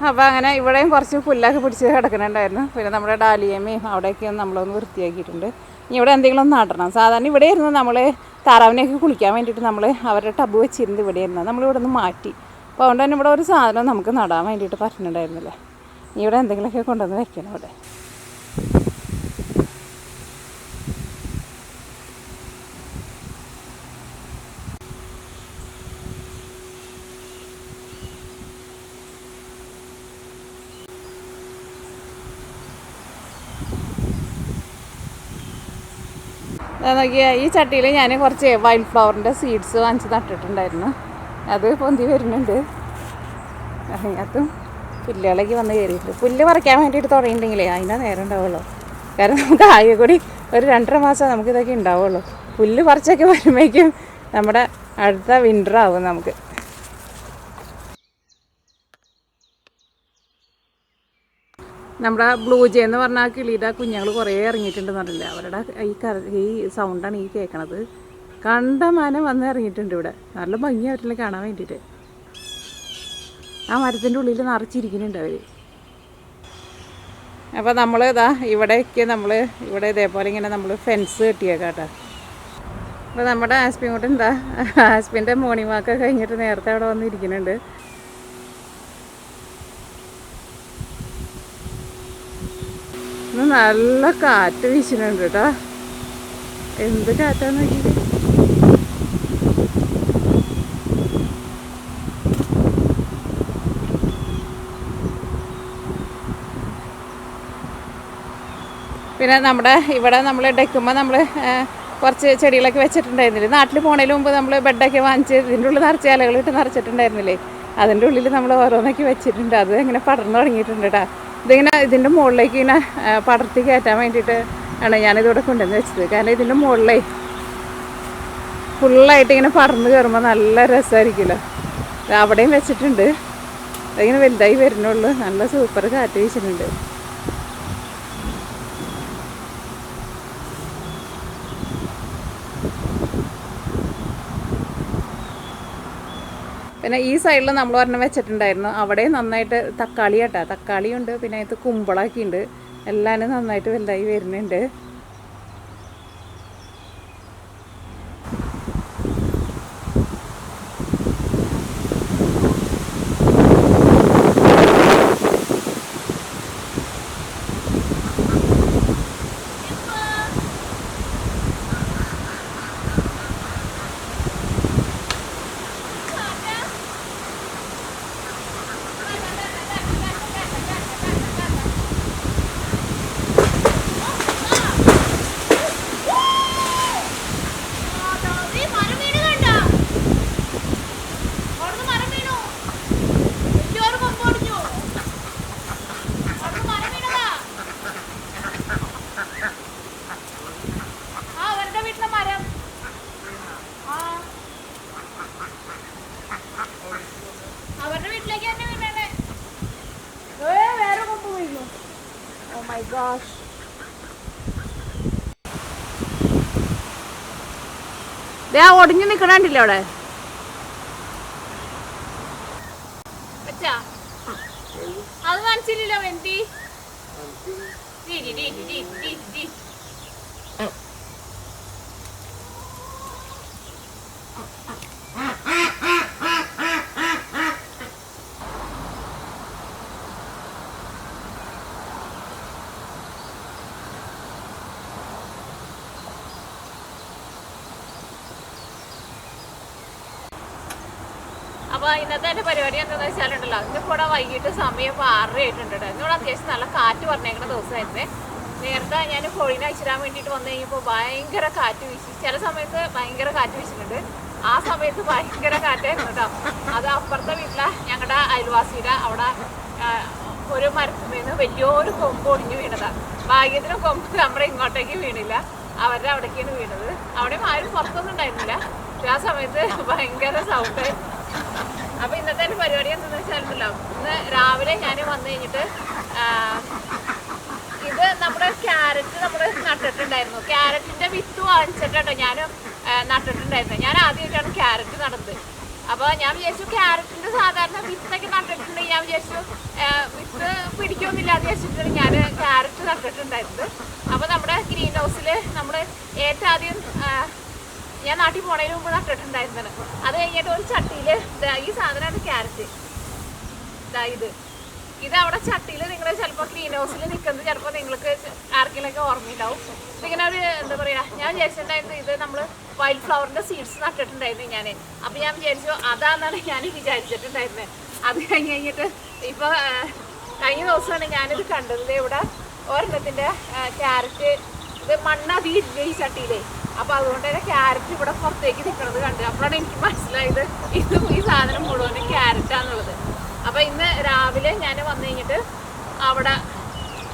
അപ്പോൾ അങ്ങനെ ഇവിടെയും കുറച്ച് പുല്ലൊക്കെ പിടിച്ച് കിടക്കുന്നുണ്ടായിരുന്നു. പിന്നെ നമ്മുടെ ഡാലിയമ്മയും അവിടെയൊക്കെ നമ്മളൊന്ന് വൃത്തിയാക്കിയിട്ടുണ്ട്. ഇനി ഇവിടെ എന്തെങ്കിലും ഒന്ന് നടണം. സാധാരണ ഇവിടെ ആയിരുന്നു നമ്മൾ താറാവിനെയൊക്കെ കുളിക്കാൻ വേണ്ടിയിട്ട് നമ്മൾ അവരുടെ ടബ് വെച്ചിരുന്നത് ഇവിടെയായിരുന്നു. നമ്മളിവിടെ നിന്ന് മാറ്റി. അപ്പോൾ അതുകൊണ്ട് തന്നെ ഇവിടെ ഒരു സാധനം നമുക്ക് നടാൻ വേണ്ടിയിട്ട് പറ്റുന്നുണ്ടായിരുന്നില്ല. ഇനി ഇവിടെ എന്തെങ്കിലുമൊക്കെ കൊണ്ടുവന്ന് വെക്കണം ഇവിടെ. നോക്കിയാൽ ഈ ചട്ടിയിൽ ഞാൻ കുറച്ച് വൈൽഡ് ഫ്ലവറിൻ്റെ സീഡ്സ് വാങ്ങിച്ച് നട്ടിട്ടുണ്ടായിരുന്നു. അത് പൊന്തി വരുന്നുണ്ട്. അതിനകത്തും പുല്ലുകളേക്ക് വന്ന് കയറിയിട്ടുണ്ട്. പുല്ല് പറിക്കാൻ വേണ്ടിയിട്ട് തുടങ്ങിയിട്ടുണ്ടെങ്കിലേ അതിൻ്റെ നേരം ഉണ്ടാവുള്ളൂ. കാരണം നമുക്ക് ആകെ കൂടി ഒരു 2.5 മാസം നമുക്കിതൊക്കെ ഉണ്ടാവുള്ളൂ. പുല്ല് പറിച്ചൊക്കെ വരുമ്പോഴേക്കും നമ്മുടെ അടുത്ത വിൻ്റർ ആവും നമുക്ക്. നമ്മുടെ ബ്ലൂ ജേ എന്ന് പറഞ്ഞാൽ കിളിയുടെ കുഞ്ഞുങ്ങൾ കുറേ ഇറങ്ങിയിട്ടുണ്ടെന്ന് പറഞ്ഞില്ല. അവരുടെ ഈ സൗണ്ടാണ് ഈ കേൾക്കണത്. കണ്ടമാനം വന്ന് ഇറങ്ങിയിട്ടുണ്ട് ഇവിടെ. നല്ല ഭംഗിയായിട്ടില്ല കാണാൻ വേണ്ടിയിട്ട്. ആ മരത്തിൻ്റെ ഉള്ളിൽ നിറച്ചിരിക്കുന്നുണ്ട് അവർ. അപ്പോൾ നമ്മൾ ഇതാ ഇവിടെയൊക്കെ ഇവിടെ ഇതേപോലെ ഇങ്ങനെ നമ്മൾ ഫെൻസ് കെട്ടിയേക്കാം കേട്ടോ. അപ്പോൾ നമ്മുടെ ആസ്പിൻ കൂടെ എന്താ ആസ്പിൻ്റെ മോർണിംഗ് വാക്ക് കഴിഞ്ഞിട്ട് നേരത്തെ അവിടെ വന്നിരിക്കുന്നുണ്ട്. നല്ല കാറ്റ് വീശുന്നുണ്ട് കേട്ടോ. എന്ത് കാറ്റാന്ന് നോക്കിയിട്ട്. പിന്നെ നമ്മുടെ ഇവിടെ നമ്മൾ ഡെക്കുമ്പോൾ നമ്മൾ കുറച്ച് ചെടികളൊക്കെ വെച്ചിട്ടുണ്ടായിരുന്നില്ലേ. നാട്ടിൽ പോണതിന് മുമ്പ് നമ്മൾ ബെഡൊക്കെ വാങ്ങിച്ച് ഇതിൻ്റെ ഉള്ളിൽ നിറച്ച് ഇലകളിട്ട് നിറച്ചിട്ടുണ്ടായിരുന്നില്ലേ. അതിൻ്റെ ഉള്ളിൽ നമ്മൾ ഓരോന്നൊക്കെ വെച്ചിട്ടുണ്ട്. അത് ഇങ്ങനെ പടർന്നു തുടങ്ങിയിട്ടുണ്ട് കേട്ടോ. ഇതിൻ്റെ മുകളിലേക്ക് ഇങ്ങനെ പടർത്തി കയറ്റാൻ വേണ്ടിയിട്ട് ആണ് ഞാനിതിവിടെ കൊണ്ടുവന്ന് വെച്ചത്. കാരണം ഇതിൻ്റെ മുകളിലേ ഫുള്ളായിട്ട് ഇങ്ങനെ പടർന്ന് കയറുമ്പോൾ നല്ല രസമായിരിക്കുമല്ലോ. അവിടെയും വെച്ചിട്ടുണ്ട്. അതിങ്ങനെ വലുതായി വരുന്നുള്ളൂ. നല്ല സൂപ്പർ കാറ്റ് വീശുന്നുണ്ട്. പിന്നെ ഈ സൈഡിൽ നമ്മൾ ഒരെണ്ണം വെച്ചിട്ടുണ്ടായിരുന്നു. അവിടെ നന്നായിട്ട് തക്കാളി കേട്ടോ. തക്കാളിയുണ്ട്, പിന്നെ അതിനകത്ത് കുമ്പളൊക്കെ ഉണ്ട്. എല്ലാവരും നന്നായിട്ട് വലുതായി വരുന്നുണ്ട്. ഒടിഞ്ഞു നിക്കണില്ലേ അവിടെ. അത് മനസ്സിലല്ലോ എന്തി അപ്പോൾ ഇന്നത്തെ എൻ്റെ പരിപാടി എന്താണെന്ന് വെച്ചാലുണ്ടല്ലോ, ഇന്നിപ്പോൾ വൈകിട്ട് സമയം 6:30 ആയിട്ടുണ്ട്. ഇന്നിവിടെ അത്യാവശ്യം നല്ല കാറ്റ് പറഞ്ഞേക്കുന്ന ദിവസമായിരുന്നേ. നേരത്തെ ഞാൻ കോഴീനെ അയച്ചിടാൻ വേണ്ടിയിട്ട് വന്നു കഴിഞ്ഞപ്പോൾ ഭയങ്കര കാറ്റ് വീശി. ചില സമയത്ത് ഭയങ്കര കാറ്റ് വീശുന്നുണ്ട്. ആ സമയത്ത് ഭയങ്കര കാറ്റായിരുന്നു കേട്ടോ. അത് അപ്പുറത്തെ വീട്ടിലെ ഞങ്ങളുടെ അയൽവാസിയുടെ അവിടെ ഒരു മരത്തിൽ നിന്ന് വലിയൊരു കൊമ്പ് ഒടിഞ്ഞു വീണതാണ്. ഭാഗ്യത്തിന് കൊമ്പ് നമ്മുടെ ഇങ്ങോട്ടേക്ക് വീണില്ല, അവരുടെ അവിടേക്കാണ് വീണത്. അവിടെയും ആരും പുറത്തൊന്നും ഉണ്ടായിരുന്നില്ല. പക്ഷെ ആ സമയത്ത് ഭയങ്കര സൗണ്ട്. അപ്പോൾ ഇന്നത്തെ ഒരു പരിപാടി എന്താണെന്ന് വെച്ചാലുണ്ടല്ലോ, ഇന്ന് രാവിലെ ഞാൻ വന്നു കഴിഞ്ഞിട്ട് ഇത് നമ്മുടെ ക്യാരറ്റ് നമ്മൾ നട്ടിട്ടുണ്ടായിരുന്നു. ക്യാരറ്റിൻ്റെ വിത്ത് വാങ്ങിച്ചിട്ടോ ഞാൻ നട്ടിട്ടുണ്ടായിരുന്നു. ഞാൻ ആദ്യമായിട്ടാണ് ക്യാരറ്റ് നടുന്നത്. അപ്പോൾ ഞാൻ വിചാരിച്ചു ക്യാരറ്റിൻ്റെ സാധാരണ വിത്തൊക്കെ നട്ടിട്ടുണ്ടെങ്കിൽ ഞാൻ വിചാരിച്ചു വിത്ത് പിടിക്കുമെന്നില്ല എന്ന് വിചാരിച്ചിട്ടാണ് ഞാൻ ക്യാരറ്റ് നട്ടിട്ടുണ്ടായിരുന്നത്. അപ്പോൾ നമ്മുടെ ഗ്രീൻ ഹൗസിൽ നമ്മൾ ഏറ്റവും ആദ്യം ഞാൻ നാട്ടിൽ പോണതിന് മുമ്പ് നട്ടിട്ടുണ്ടായിരുന്നത്. അത് കഴിഞ്ഞിട്ട് ഒരു ചട്ടിയിൽ ഈ സാധനമാണ് ക്യാരറ്റ്. ഇത് അവിടെ ചട്ടിയിൽ നിങ്ങൾ ചിലപ്പോൾ ഗ്രീൻ ഹൗസിൽ നിൽക്കുന്നത് ചിലപ്പോൾ നിങ്ങൾക്ക് ആർക്കെങ്കിലൊക്കെ ഓർമ്മയുണ്ടാവും. ഇതിങ്ങനെ ഒരു എന്താ പറയുക, ഞാൻ വിചാരിച്ചിട്ടുണ്ടായിരുന്നു ഇത് നമ്മൾ വൈൽഡ് ഫ്ലവറിൻ്റെ സീഡ്സ് നട്ടിട്ടുണ്ടായിരുന്നു ഞാൻ. അപ്പോൾ ഞാൻ വിചാരിച്ചു അതാണെന്നാണ് ഞാൻ വിചാരിച്ചിട്ടുണ്ടായിരുന്നത്. അത് കഴിഞ്ഞിട്ട് ഇപ്പോൾ കഴിഞ്ഞ ദിവസമാണ് ഞാനിത് കണ്ടത്. ഇവിടെ ഒരെണ്ണത്തിൻ്റെ ക്യാരറ്റ് ഇത് മണ്ണധികം ഈ ചട്ടിയിലേ. അപ്പോൾ അതുകൊണ്ട് തന്നെ ക്യാരറ്റ് ഇവിടെ പുറത്തേക്ക് നിൽക്കുന്നത് കണ്ട് അപ്പോഴാണ് എനിക്ക് മനസ്സിലായത് ഈ സാധനം മുഴുവനും ക്യാരറ്റാന്നുള്ളത്. അപ്പോൾ ഇന്ന് രാവിലെ ഞാൻ വന്നു കഴിഞ്ഞിട്ട് അവിടെ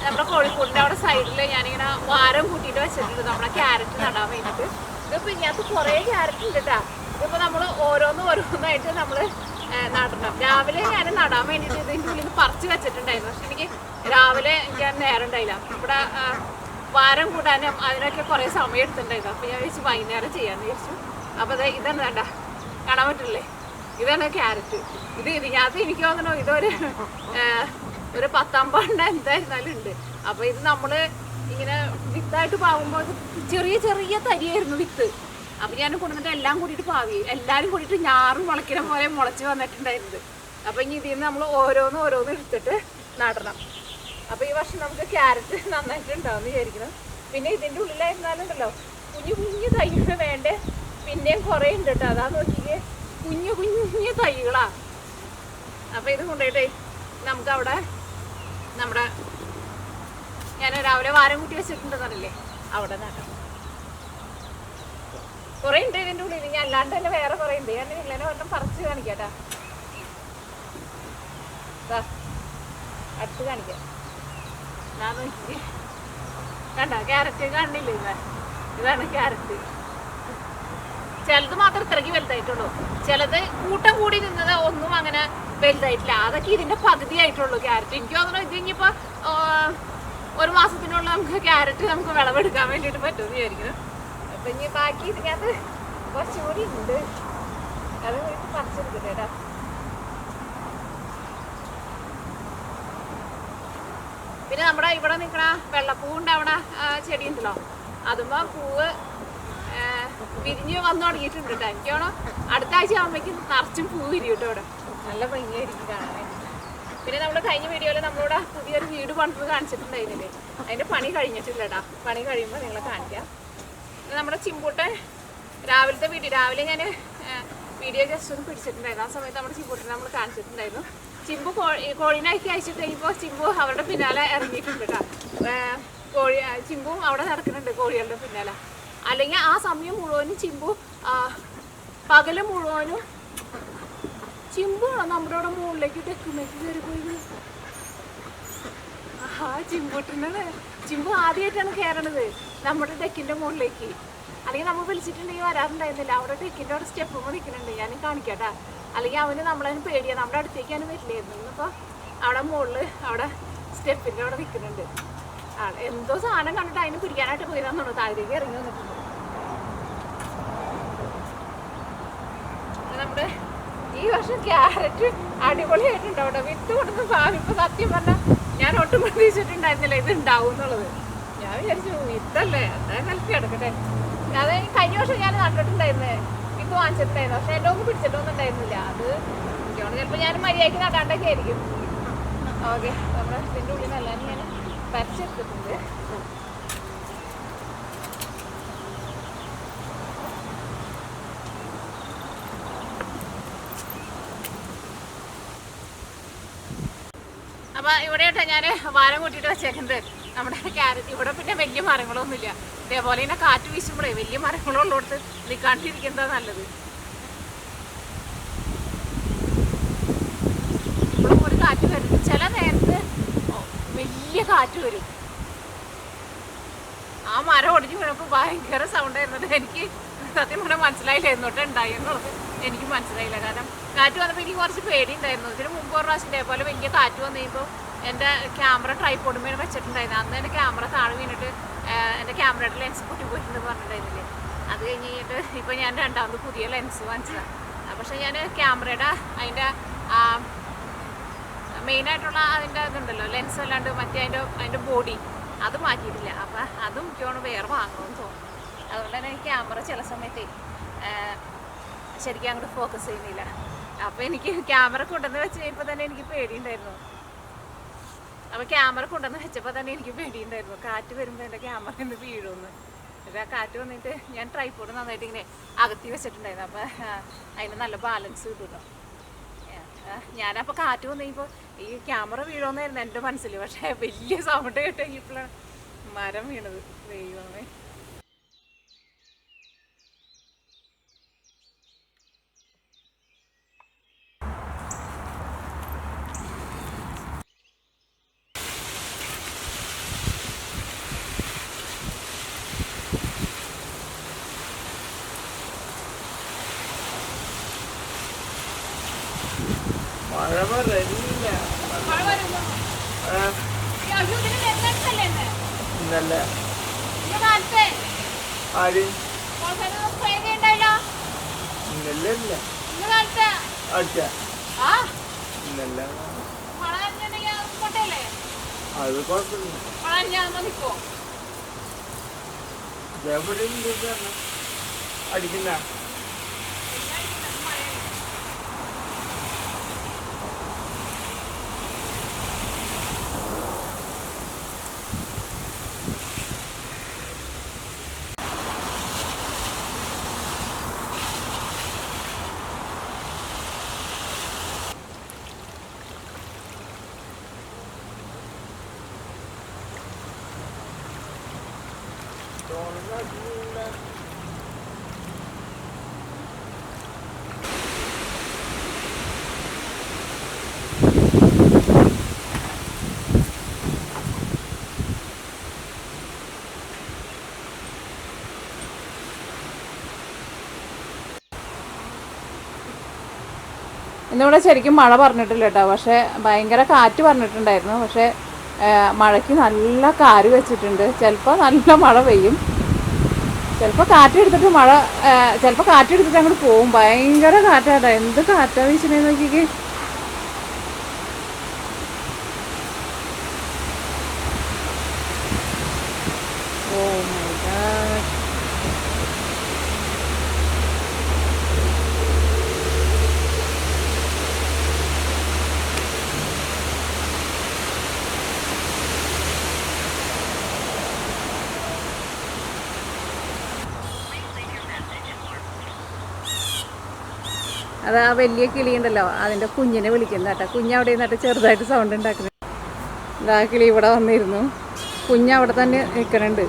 നമ്മുടെ കോഴിക്കോടിൻ്റെ അവിടെ സൈഡിൽ ഞാനിങ്ങനെ വാരം കൂട്ടിയിട്ട് വെച്ചിട്ടുണ്ട് നമ്മളെ ക്യാരറ്റ് നടാൻ വേണ്ടിയിട്ട്. ഇതിപ്പോൾ ഇതിനകത്ത് കുറേ ക്യാരറ്റ് ഉണ്ട് കേട്ടോ. ഇതിപ്പോൾ നമ്മൾ ഓരോന്നായിട്ട് നമ്മൾ നടണം. രാവിലെ ഞാൻ നടാൻ വേണ്ടിയിട്ട് ഇതിൻ്റെ ഉള്ളിൽ പറിച്ച് വെച്ചിട്ടുണ്ടായിരുന്നു. പക്ഷെ എനിക്ക് രാവിലെ എനിക്ക് നേരം ഉണ്ടായില്ല. ഇവിടെ വാരം കൂടാനും അതിനൊക്കെ കുറേ സമയം എടുത്തിട്ടുണ്ടായിരുന്നു. അപ്പോൾ ഞാൻ വിചാരിച്ചു വൈകുന്നേരം ചെയ്യാമെന്ന് വിചാരിച്ചു. അപ്പോൾ അത് ഇതാണ് വേണ്ട കാണാൻ പറ്റില്ലേ, ഇതാണ് ക്യാരറ്റ്. ഇതിനകത്ത് എനിക്ക് തോന്നണോ ഇതൊരു 10-50 എന്തായിരുന്നാലും ഉണ്ട്. അപ്പോൾ ഇത് നമ്മൾ ഇങ്ങനെ വിത്തായിട്ട് പാവുമ്പോൾ ചെറിയ ചെറിയ തരിയായിരുന്നു വിത്ത്. അപ്പോൾ ഞാൻ കൊണ്ടുവന്നിട്ട് എല്ലാം കൂടിയിട്ട് പാവി എല്ലാവരും കൂടിയിട്ട് ഞാറും മുളയ്ക്കുന്ന പോലെ മുളച്ച് വന്നിട്ടുണ്ടായിരുന്നത്. അപ്പോൾ ഇനി ഇതിൽ നിന്ന് നമ്മൾ ഓരോന്ന് എടുത്തിട്ട് നടണം. അപ്പോൾ ഈ വർഷം നമുക്ക് ക്യാരറ്റ് നന്നായിട്ട് ഉണ്ടാവും വിചാരിക്കണം. പിന്നെ ഇതിൻ്റെ ഉള്ളിലായിരുന്നാലും ഉണ്ടല്ലോ കുഞ്ഞു തൈകൾ വേണ്ടേ, പിന്നെയും കുറേ ഉണ്ട് കേട്ടോ. അതാ നോക്കിയേ കുഞ്ഞു തൈകളാ. അപ്പോൾ ഇത് കൊണ്ടുപോയിട്ടേ നമുക്ക് അവിടെ നമ്മുടെ ഞാൻ രാവിലെ വാരം കൂട്ടി വെച്ചിട്ടുണ്ടെന്നറിയില്ലേ അവിടെ നട്ടാം. കുറേ ഉണ്ട് ഇതിൻ്റെ ഉള്ളിൽ. ഞാൻ അല്ലാണ്ട് തന്നെ വേറെ കുറേ ഉണ്ട്. ഞാൻ ഇങ്ങനെ വട്ടം പറിച്ച് കാണിക്കാട്ടാ. അടുത്ത് കാണിക്കാം. ഞാൻ നോക്കി കണ്ട ക്യാരറ്റ് കണ്ടില്ലേ, ഇതാണ് ക്യാരറ്റ്. ചിലത് മാത്രം ഇത്രയ്ക്ക് വലുതായിട്ടുള്ളൂ, ചിലത് കൂട്ടം കൂടി നിന്നത് ഒന്നും അങ്ങനെ വലുതായിട്ടില്ല. അതൊക്കെ ഇതിൻ്റെ പകുതി ആയിട്ടുള്ളൂ ക്യാരറ്റ്. എനിക്ക് തോന്നുന്നു ഇത് ഇനിയിപ്പോൾ 1 മാസത്തിനുള്ള നമുക്ക് ക്യാരറ്റ് നമുക്ക് വിളവെടുക്കാൻ വേണ്ടിയിട്ട് പറ്റുമെന്ന് വിചാരിക്കുന്നു. അപ്പം ഇനി ബാക്കി ഇതിനകത്ത് കുറച്ചുകൂടി ഉണ്ട്, അത് പറിച്ചെടുക്കട്ടെ കേട്ടോ. പിന്നെ നമ്മുടെ ഇവിടെ നിൽക്കണ വെള്ളപ്പൂ ഉണ്ടാവണ ചെടി ഉണ്ടല്ലോ, അതുമ്പോൾ പൂവ് വിരിഞ്ഞ് വന്നു തുടങ്ങിയിട്ടുണ്ട് കേട്ടോ. എനിക്ക് വേണം അടുത്ത ആഴ്ച ആകുമ്പോഴേക്കും നിറച്ചും പൂ വിരിയും കേട്ടോ. ഇവിടെ നല്ല ഭംഗിയായിരിക്കും കാണാൻ. പിന്നെ നമ്മൾ കഴിഞ്ഞ വീഡിയോയിൽ നമ്മളിവിടെ പുതിയൊരു വീട് പണിത് കാണിച്ചിട്ടുണ്ടായിരുന്നില്ലേ, അതിൻ്റെ പണി കഴിഞ്ഞിട്ടില്ല കേട്ടോ. പണി കഴിയുമ്പോൾ നിങ്ങളെ കാണിക്കാം. നമ്മുടെ ചിമ്പൂട്ടൻ രാവിലത്തെ രാവിലെ ഞാൻ വീഡിയോ ജസ്റ്റ് ഒന്ന് പിടിച്ചിട്ടുണ്ടായിരുന്നു. ആ സമയത്ത് നമ്മുടെ ചിമ്പൂട്ടനെ നമ്മൾ കാണിച്ചിട്ടുണ്ടായിരുന്നു. ചിമ്പു കോഴീനാക്കി അയച്ചിട്ട് കഴിയുമ്പോൾ ചിമ്പു അവരുടെ പിന്നാലെ ഇറങ്ങിയിട്ടുണ്ട് കേട്ടോ. ചിമ്പും അവിടെ നടക്കുന്നുണ്ട് കോഴികളുടെ പിന്നാലെ. അല്ലെങ്കിൽ ആ സമയം മുഴുവനും ചിമ്പു പകല് മുഴുവനും ചിമ്പുണോ നമ്മുടെ അവിടെ മുകളിലേക്ക് തെക്കുമേക്ക് കയറി പോയി. ചിമ്പൂട്ടിനാണ്. ചിമ്പു ആദ്യമായിട്ടാണ് കയറണത് നമ്മുടെ ഡെക്കിൻ്റെ മുകളിലേക്ക്. അല്ലെങ്കിൽ നമ്മൾ വിളിച്ചിട്ടുണ്ടെങ്കിൽ വരാറുണ്ടായിരുന്നില്ല. അവിടെ ഡെക്കിൻ്റെ അവിടെ സ്റ്റെപ്പുമ്പോൾ നിൽക്കുന്നുണ്ട്, ഞാൻ കാണിക്കാട്ടാ. അല്ലെങ്കിൽ അവന് നമ്മളതിന് പേടിയാണ്, നമ്മുടെ അടുത്തേക്ക് അവന് വരില്ലായിരുന്നു. ഇന്നിപ്പോൾ അവിടെ മുകളിൽ അവിടെ സ്റ്റെപ്പിൻ്റെ അവിടെ നിൽക്കുന്നുണ്ട്. എന്തോ സാധനം കണ്ടിട്ട് അതിന് പിടിക്കാനായിട്ട് പോയി തന്നോളൂ, താഴേക്ക് ഇറങ്ങി വന്നിട്ടുണ്ട്. നമ്മുടെ ഈ വർഷം ക്യാരറ്റ് അടിപൊളിയായിട്ടുണ്ട് അവിടെ. വിത്ത് കൊടുത്ത് ഭാവിപ്പോൾ സത്യം പറഞ്ഞാൽ ഞാൻ ഒട്ടും പ്രതീക്ഷിച്ചിട്ടുണ്ടായിരുന്നില്ല ഇത് ഉണ്ടാവും എന്നുള്ളത്. ഞാൻ വിചാരിച്ചു വിത്തല്ലേ എന്തായാലും നിലത്തി കിടക്കട്ടെ. അത് കഴിഞ്ഞ വർഷം ഞാൻ നട്ടിട്ടുണ്ടായിരുന്നേ, വിത്ത് വാങ്ങിച്ചിട്ടുണ്ടായിരുന്നു. പക്ഷെ എൻ്റെ ഒന്നും പിടിച്ചിട്ടൊന്നും ഉണ്ടായിരുന്നില്ല. അത് എനിക്കാണ് ചിലപ്പോൾ ഞാൻ മര്യാദയ്ക്ക് നടാണ്ടൊക്കെ ആയിരിക്കും. ഓക്കെ, നമ്മുടെ ഇതിൻ്റെ ഉള്ളിൽ നല്ല ഞാൻ പരച്ചെടുത്തിട്ടുണ്ട്. അപ്പോൾ ഇവിടെ കേട്ടോ ഞാൻ വാരം കൂട്ടിയിട്ട് വെച്ചേക്കുന്നത് നമ്മുടെ ക്യാരറ്റ്. ഇവിടെ പിന്നെ വലിയ മരങ്ങളൊന്നുമില്ല. ഇതേപോലെ തന്നെ കാറ്റ് വീശുമ്പോഴേ വലിയ മരങ്ങളുള്ളോടത്ത് നിൽക്കാണ്ടിരിക്കുന്നതാണ് നല്ലത്. ഇവിടെ ഒരു കാറ്റ് വരും, ചില നേരത്ത് വലിയ കാറ്റ് വരും. ആ മരം ഒടിഞ്ഞു വീണപ്പോൾ ഭയങ്കര സൗണ്ടായിരുന്നത്. എനിക്ക് സത്യം പറഞ്ഞാൽ മനസ്സിലായില്ല എന്നോട്ട് ഉണ്ടായി എന്നുള്ളത് എനിക്ക് മനസ്സിലായില്ല. കാരണം കാറ്റ് വന്നപ്പോൾ എനിക്ക് കുറച്ച് പേടി ഉണ്ടായിരുന്നു. ഇതിന് മുമ്പ് ഒരു പ്രാവശ്യം ഇതേപോലെ വലിയ കാറ്റ് വന്നു കഴിയുമ്പോൾ എൻ്റെ ക്യാമറ ട്രൈപോഡിന്മേൽ വെച്ചിട്ടുണ്ടായിരുന്നു. അന്ന് എൻ്റെ ക്യാമറ താഴെ വീണിട്ട് എൻ്റെ ക്യാമറയുടെ ലെൻസ് പൊട്ടി പോയിട്ടുണ്ടെന്ന് പറഞ്ഞിട്ടുണ്ടായിരുന്നില്ലേ. അത് കഴിഞ്ഞിട്ട് ഇപ്പോൾ ഞാൻ രണ്ടാമത് പുതിയ ലെൻസ് വാങ്ങിച്ചതാണ്. പക്ഷെ ഞാൻ ക്യാമറയുടെ അതിൻ്റെ മെയിനായിട്ടുള്ള അതിൻ്റെ ഇതുണ്ടല്ലോ ലെൻസ് അല്ലാണ്ട് മറ്റേ അതിൻ്റെ ബോഡി അത് മാറ്റിയിട്ടില്ല. അപ്പം അതും എനിക്കാണ് വേറെ വാങ്ങണമെന്ന് തോന്നുന്നു. അതുകൊണ്ട് തന്നെ ക്യാമറ ചില സമയത്ത് ശരിക്കും അങ്ങോട്ട് ഫോക്കസ് ചെയ്യുന്നില്ല. അപ്പോൾ എനിക്ക് ക്യാമറ കൊണ്ടുവന്ന് വെച്ച് കഴിഞ്ഞപ്പോൾ തന്നെ എനിക്ക് പേടിയുണ്ടായിരുന്നു. അപ്പോൾ ക്യാമറ കൊണ്ടുവന്ന് വെച്ചപ്പോൾ തന്നെ എനിക്ക് പേടിയുണ്ടായിരുന്നു, കാറ്റ് വരുമ്പോൾ എൻ്റെ ക്യാമറ ഇന്ന് വീഴുമെന്ന്. അപ്പോൾ ആ കാറ്റ് വന്നിട്ട് ഞാൻ ട്രൈപോഡ് നന്നായിട്ട് ഇങ്ങനെ അകത്തി വെച്ചിട്ടുണ്ടായിരുന്നു. അപ്പോൾ അതിന് നല്ല ബാലൻസ് കിട്ടുമല്ലോ. ഞാനപ്പോൾ കാറ്റ് വന്നിപ്പോൾ ഈ ക്യാമറ വീഴുമെന്നായിരുന്നു എൻ്റെ മനസ്സിൽ. പക്ഷേ വലിയ സൗണ്ട് കേട്ട് കഴിഞ്ഞപ്പോഴാണ് മരം വീണത്. ദൈവമേ. മഴ വരുന്നില്ല. ഇന്നലെ ആര് ഇന്നലെ ഇല്ല അടിച്ച ഇന്നല്ല. അത് കുഴപ്പമില്ല. എവിടെ അടിക്കുന്ന ഇന്നിവിടെ ശരിക്കും മഴ പറഞ്ഞിട്ടില്ല കേട്ടോ. പക്ഷേ ഭയങ്കര കാറ്റ് പറഞ്ഞിട്ടുണ്ടായിരുന്നു. പക്ഷേ മഴയ്ക്ക് നല്ല കാര് വെച്ചിട്ടുണ്ട്. ചിലപ്പോൾ നല്ല മഴ പെയ്യും, ചിലപ്പോൾ കാറ്റെടുത്തിട്ട് ചിലപ്പോൾ കാറ്റെടുത്തിട്ട് അങ്ങോട്ട് പോവും. ഭയങ്കര കാറ്റാട്ടോ. എന്ത് കാറ്റാ വീശണേ നോക്കിക്കേ. Oh my God. അത് ആ വലിയ കിളി ഉണ്ടല്ലോ, അതിൻ്റെ കുഞ്ഞിനെ വിളിക്കുന്ന കേട്ടോ. കുഞ്ഞവിടെ നിന്നിട്ട് ചെറുതായിട്ട് സൗണ്ട് ഉണ്ടാക്കുന്നത്. ആ കിളി ഇവിടെ വന്നിരുന്നു. കുഞ്ഞവിടെ തന്നെ നിൽക്കണുണ്ട്.